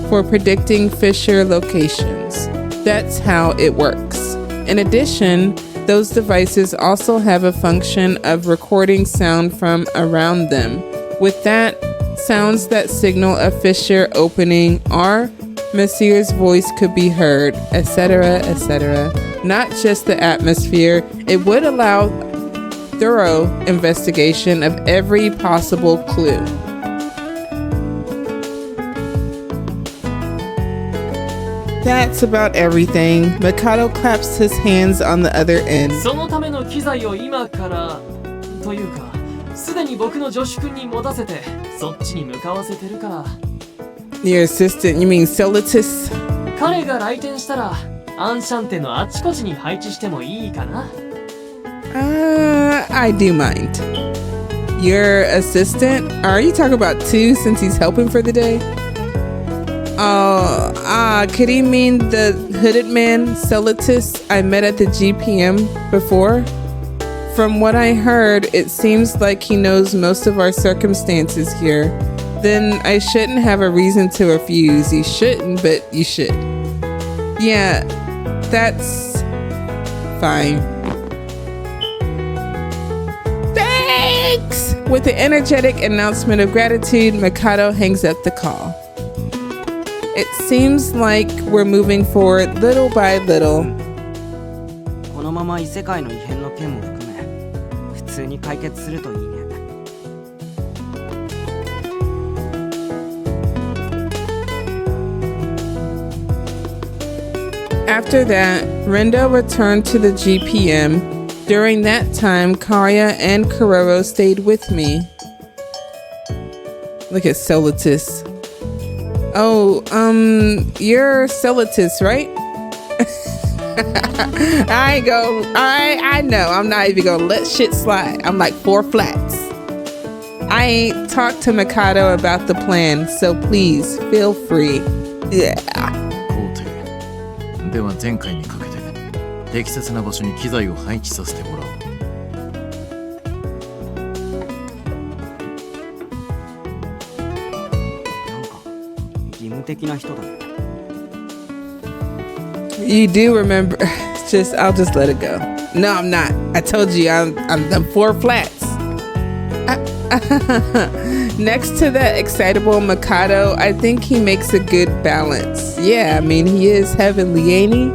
for predicting fissure locations. That's how it works. In addition, those devices also have a function of recording sound from around them. With that, sounds that signal a fissure opening or Misyr's voice could be heard, etc., etc. Not just the atmosphere, it would allow thorough investigation of every possible clue. That's about everything. Mikado claps his hands on the other end. そのための機材を今からというかすでに僕の助手君に持たせてそっちに向かわせてるから Your assistant, you mean Solitus? 彼が来店したらアンシャンテのあちこちに配置してもいいかな I do mind. Your assistant? Are you talking about two since he's helping for the day? Could he mean the hooded man, Solitus, I met at the GPM before? From what I heard, it seems like he knows most of our circumstances here. Then I shouldn't have a reason to refuse. You shouldn't, but you should. Yeah, that's fine. Thanks! With the energetic announcement of gratitude, Mikado hangs up the call. It seems like we're moving forward little by little. このまま異世界の異変の件も含め普通に解決するといいね。 After that, Rendo returned to the GPM. During that time, Karya and Kuroro stayed with me. Look at Solitus. Oh, you're Solitus, right? I know. I'm not even gonna let shit slide. I'm like 4 flats. I ain't talked to Mikado about the plan, so please feel free. Yeah. では前回にかけて適切な場所に機材を配置させてもらおう。なんか義務的な人だね。 You do remember. I'll just let it go. No, I'm not. I told you I'm 4 flats. Next to that excitable Mikado, I think he makes a good balance. Yeah, I mean, he is heavenly, ain't he?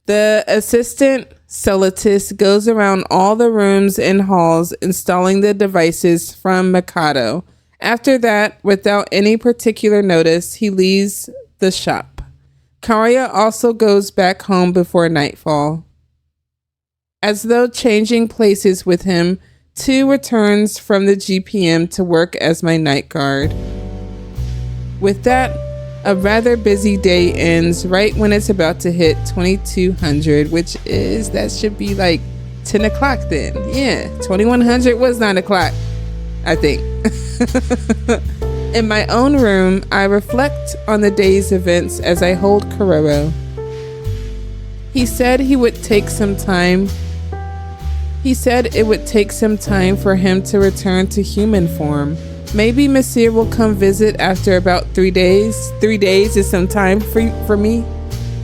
The assistant, Solitus, goes around all the rooms and halls installing the devices from Mikado. After that, without any particular notice, he leaves the shop. Karya also goes back home before nightfall. As though changing places with him, II returns from the GPM to work as my night guard. With that, a rather busy day ends right when it's about to hit 2200, that should be like 10 o'clock then. Yeah, 2100 was 9 o'clock, I think. In my own room, I reflect on the day's events as I hold Kuroro. He said it would take some time for him to return to human form. Maybe Misyr will come visit after about 3 days. 3 days is some time for me.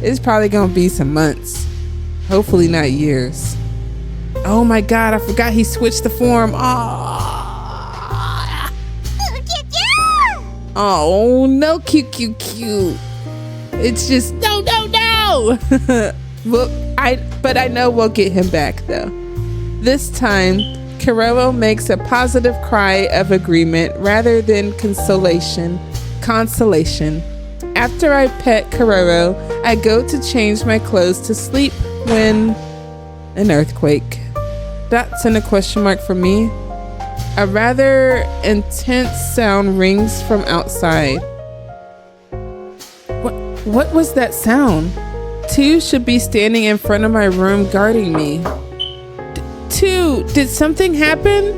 It's probably gonna be some months. Hopefully not years. Oh my god, I forgot he switched the form. Oh no, cute. It's just no. But I know we'll get him back though. This time, Kuroro makes a positive cry of agreement rather than consolation. After I pet Kuroro, I go to change my clothes to sleep when an earthquake. Dots and a question mark for me. A rather intense sound rings from outside. What was that sound? II should be standing in front of my room guarding me. II, did something happen?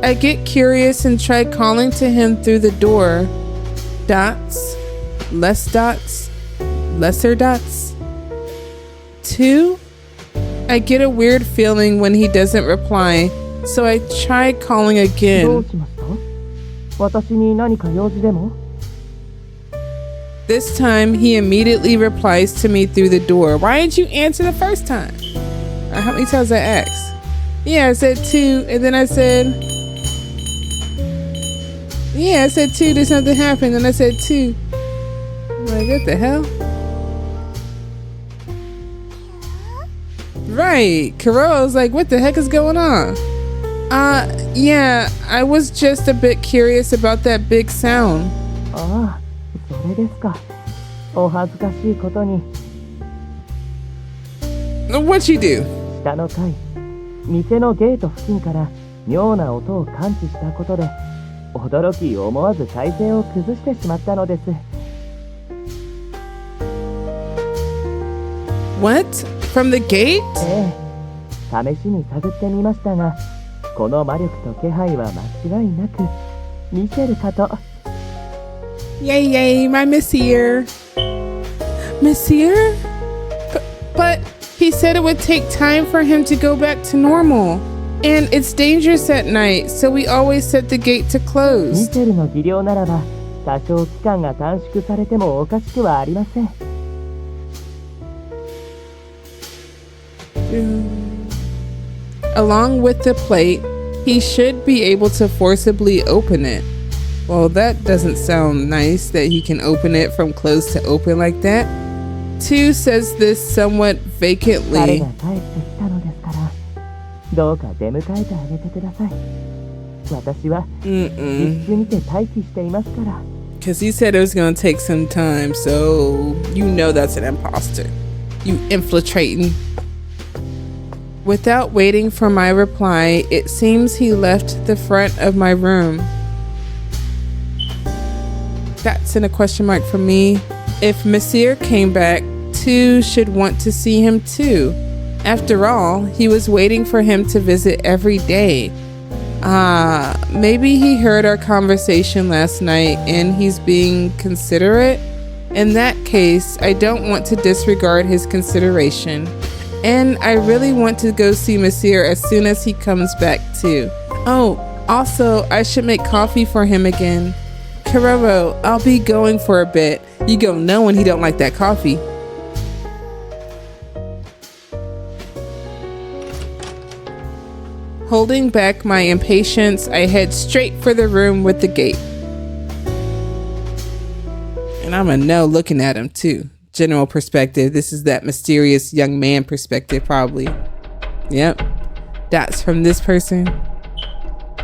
I get curious and try calling to him through the door. Dots, less dots, lesser dots. II? I get a weird feeling when he doesn't reply, so I try calling again. This time, he immediately replies to me through the door. Why didn't you answer the first time? How many times I asked? Yeah, I said 2, and then I said... Yeah, I said 2, did something happen? And I said 2. I'm like, what the hell? Right. Kuro was like, what the heck is going on? Yeah, I was just a bit curious about that big sound. ああ、それですか。お恥ずかしいことに。 What'd you do? 下の階、店のゲート付近から妙な音を感知したことで、驚き思わず体勢を崩してしまったのです。 What? From the gate? ええ、試しに探ってみましたが、この魔力と気配は間違いなくミシェルかと。 Yay, yay, my Misyr. Misyr? But he said it would take time for him to go back to normal. And it's dangerous at night, so we always set the gate to ミ close. シェルの技量ならば、多少期間が短縮されてもおかしくはありません。 Along with the plate, he should be able to forcibly open it. Well, that doesn't sound nice that he can open it from closed to open like that. 2 says this somewhat 彼 vacantly. が帰ってきたのですから、どうか出迎えてあげてください。私は実地にて待機していますから。 Because he said it was going to take some time, so you know that's an imposter. You infiltrating. Without waiting for my reply, it seems he left the front of my room. That's in a question mark for me. If Misyr came back, 2 should want to see him too. After all, he was waiting for him to visit every day. Maybe he heard our conversation last night and he's being considerate. In that case, I don't want to disregard his consideration. And I really want to go see Misyr as soon as he comes back too. Oh, also, I should make coffee for him again. Kuro, I'll be going for a bit. You gonna know when he don't like that coffee. Holding back my impatience, I head straight for the room with the gate. And I'm a no looking at him too. General perspective. This is that mysterious young man perspective, probably. Yep. That's from this person.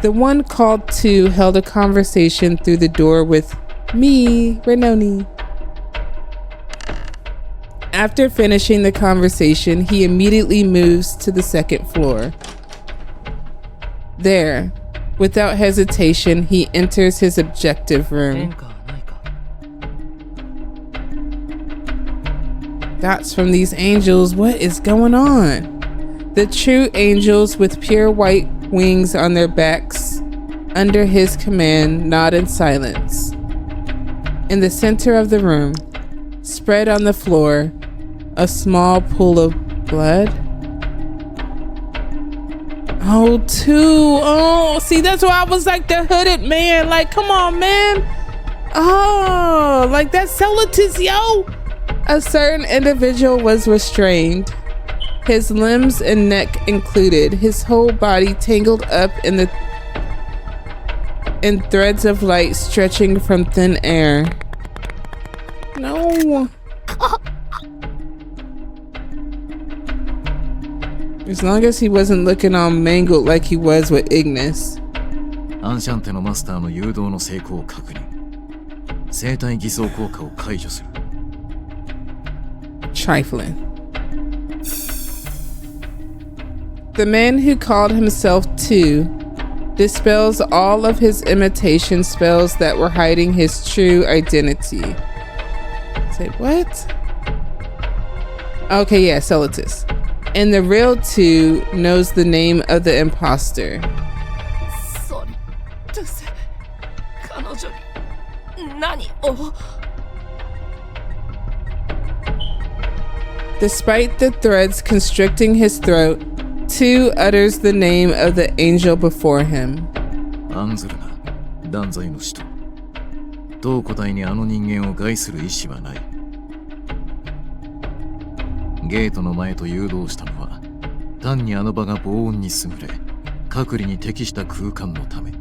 The one called 2 held a conversation through the door with me, Renoni. After finishing the conversation, he immediately moves to the second floor. There, without hesitation, he enters his objective room. Dots from these angels. What is going on? The true angels with pure white wings on their backs, under his command, nod in silence. In the center of the room, spread on the floor, a small pool of blood. Oh, 2. Oh, see, that's why I was like the hooded man. Like, come on, man. Oh, like that Celotis, yo. A certain individual was restrained, his limbs and neck included, his whole body tangled up in threads of light stretching from thin air. No. As long as he wasn't looking all mangled like he was with Ignis. アンシャンテのマスターの誘導の成功を確認。生体偽装効果を解除する。Trifling. The man who called himself II dispels all of his imitation spells that were hiding his true identity. Say what? Okay, yeah, Celotis. And the real II knows the name of the imposter. Despite the threads constricting his throat, II utters the name of the angel before him. 当個体にあの人間を害する意思はない。ゲートの前と誘導したのは単にあの場が防音に優れ隔離に適した空間のため。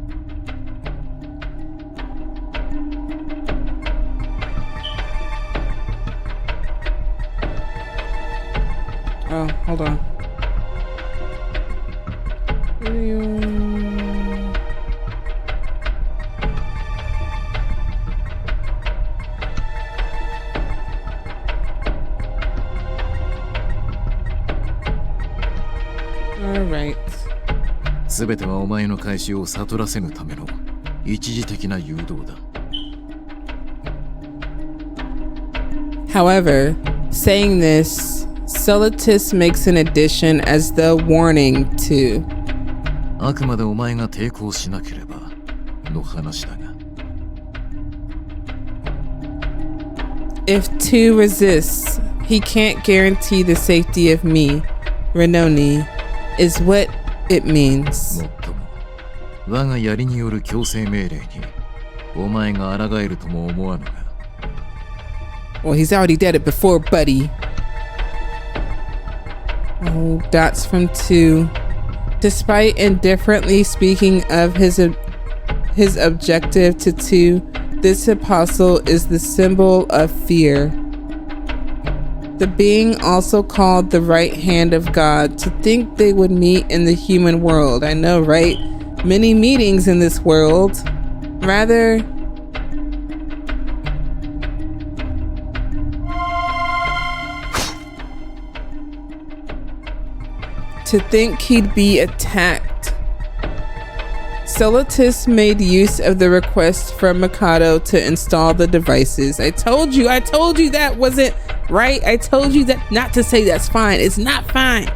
Oh, hold on. Alright. 全てはお前の開始を悟らせぬための一時的な誘導だ。However, saying this, Solitus makes an addition as the warning to. あくまでお前が抵抗しなければの話だが。If II resists, he can't guarantee the safety of me, Renoni, is what it means. もっとも、我が槍による強制命令にお前が抗えるとも思わぬが。Well, he's already did it before, buddy. Oh, dots from II. Despite indifferently speaking of his objective to II, this apostle is the symbol of fear. The being also called the right hand of God. To think they would meet in the human world. I know, right? Many meetings in this world. Rather, to think he'd be attacked. Solitus made use of the request from Mikado to install the devices. I told you that wasn't right. I told you that not to say that's fine. It's not fine.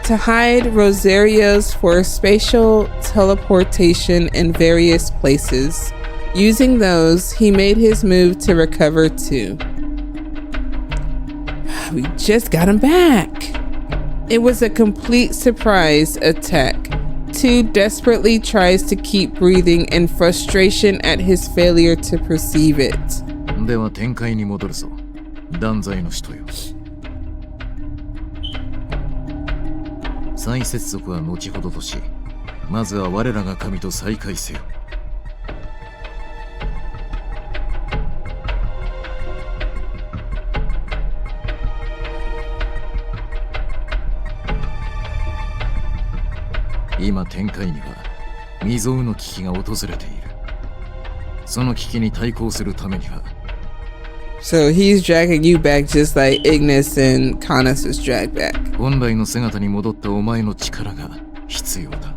To hide Rosarios for spatial teleportation in various places. Using those, he made his move to recover II. We just got him back. It was a complete surprise attack. II desperately tries to keep breathing in frustration at his failure to perceive it. では展開に戻るぞ。断罪の使徒よ。再接続は後ほどとし、まずは我らが神と再会せよ。今展開には未曾有の危機が訪れている。その危機に対抗するためには。So he's dragging you back just like Ignis and Canis was dragged back. 本来の姿に戻ったお前の力が必要だ。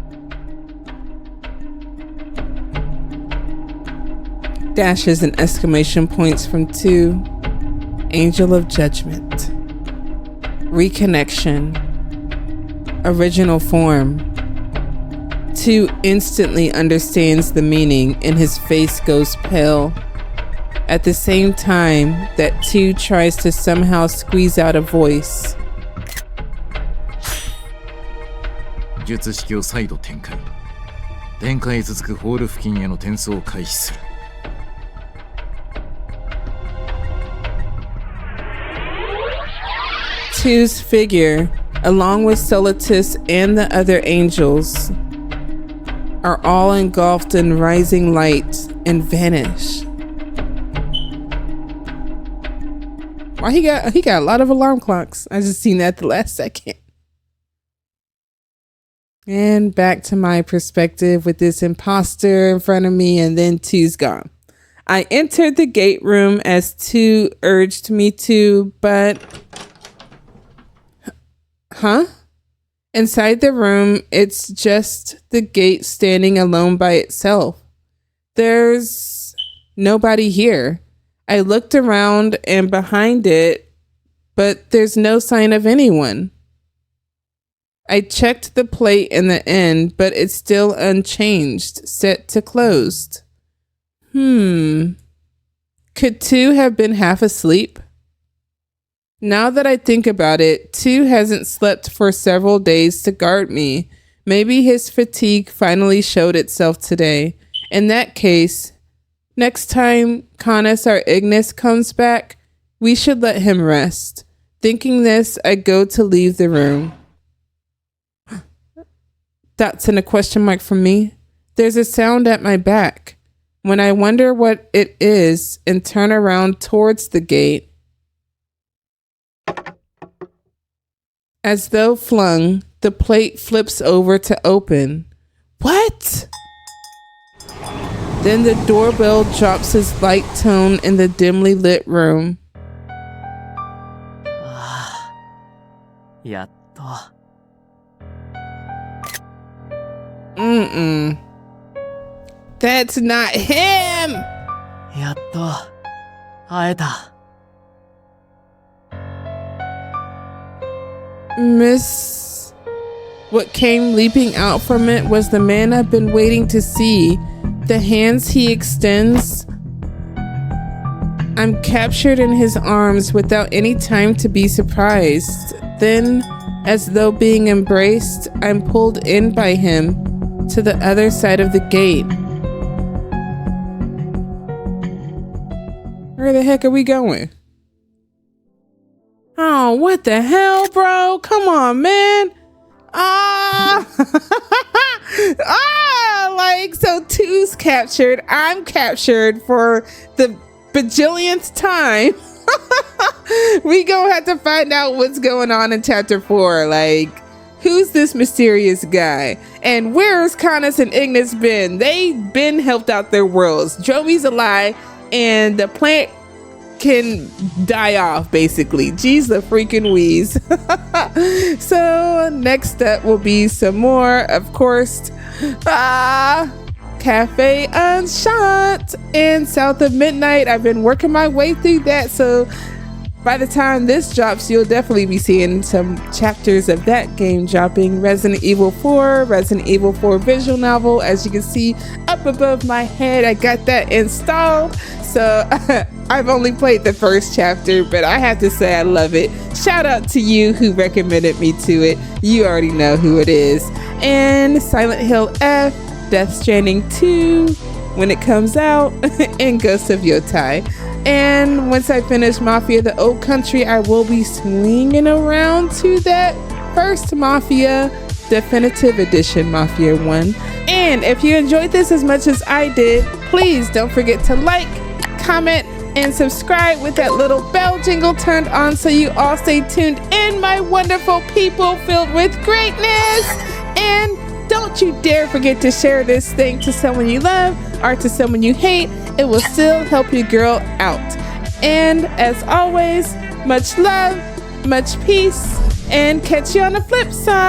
Dashes and exclamation points from II. Angel of Judgment. Reconnection. Original form. II instantly understands the meaning and his face goes pale. At the same time that II tries to somehow squeeze out a voice. 術式を再度展開。展開へ続くホール付近への転送を開始する。II's figure, along with Solitus and the other angels, are all engulfed in rising light and vanish. Why he got a lot of alarm clocks. I just seen that at the last second. And back to my perspective with this imposter in front of me, and then II's gone. I entered the gate room as II urged me to, but inside the room, it's just the gate standing alone by itself. There's nobody here. I looked around and behind it, but there's no sign of anyone. I checked the plate in the end, but it's still unchanged, set to closed. Could II have been half asleep? Now that I think about it, II hasn't slept for several days to guard me. Maybe his fatigue finally showed itself today. In that case, Next time Canis or Ignis comes back, we should let him rest. Thinking this, I go to leave the room. That's in a question mark from me. There's a sound at my back. When I wonder what it is and turn around towards the gate, as though flung, the plate flips over to open. What? Then the doorbell drops its light tone in the dimly lit room. やっと。That's not him! やっと会えた。Miss... What came leaping out from it was the man I've been waiting to see. The hands he extends. I'm captured in his arms without any time to be surprised. Then, as though being embraced, I'm pulled in by him to the other side of the gate. Where the heck are we going? Oh, what the hell, bro? Come on, man. So two's captured. I'm captured for the bajillionth time. We gonna have to find out what's going on in chapter 4. Like, who's this mysterious guy? And where's Canis and Ignis been? They been helped out their worlds. Joey's alive and the plant can die off, basically. Jeez, the freaking wheeze. So next up will be some more, of course, Cafe Unshot in South of Midnight. I've been working my way through that, so by the time this drops, you'll definitely be seeing some chapters of that game dropping. Resident Evil 4 visual novel. As you can see up above my head, I got that installed. So I've only played the first chapter, but I have to say I love it. Shout out to you who recommended me to it. You already know who it is. And Silent Hill F, Death Stranding 2 when it comes out, and Ghost of Yotai. And once I finish Mafia the Old Country, I will be swinging around to that first Mafia Definitive Edition, Mafia 1. And if you enjoyed this as much as I did, please don't forget to like, comment, and subscribe with that little bell jingle turned on so you all stay tuned in, my wonderful people filled with greatness. And don't you dare forget to share this thing to someone you love or to someone you hate. It will still help your girl out. And as always, much love, much peace, and catch you on the flip side.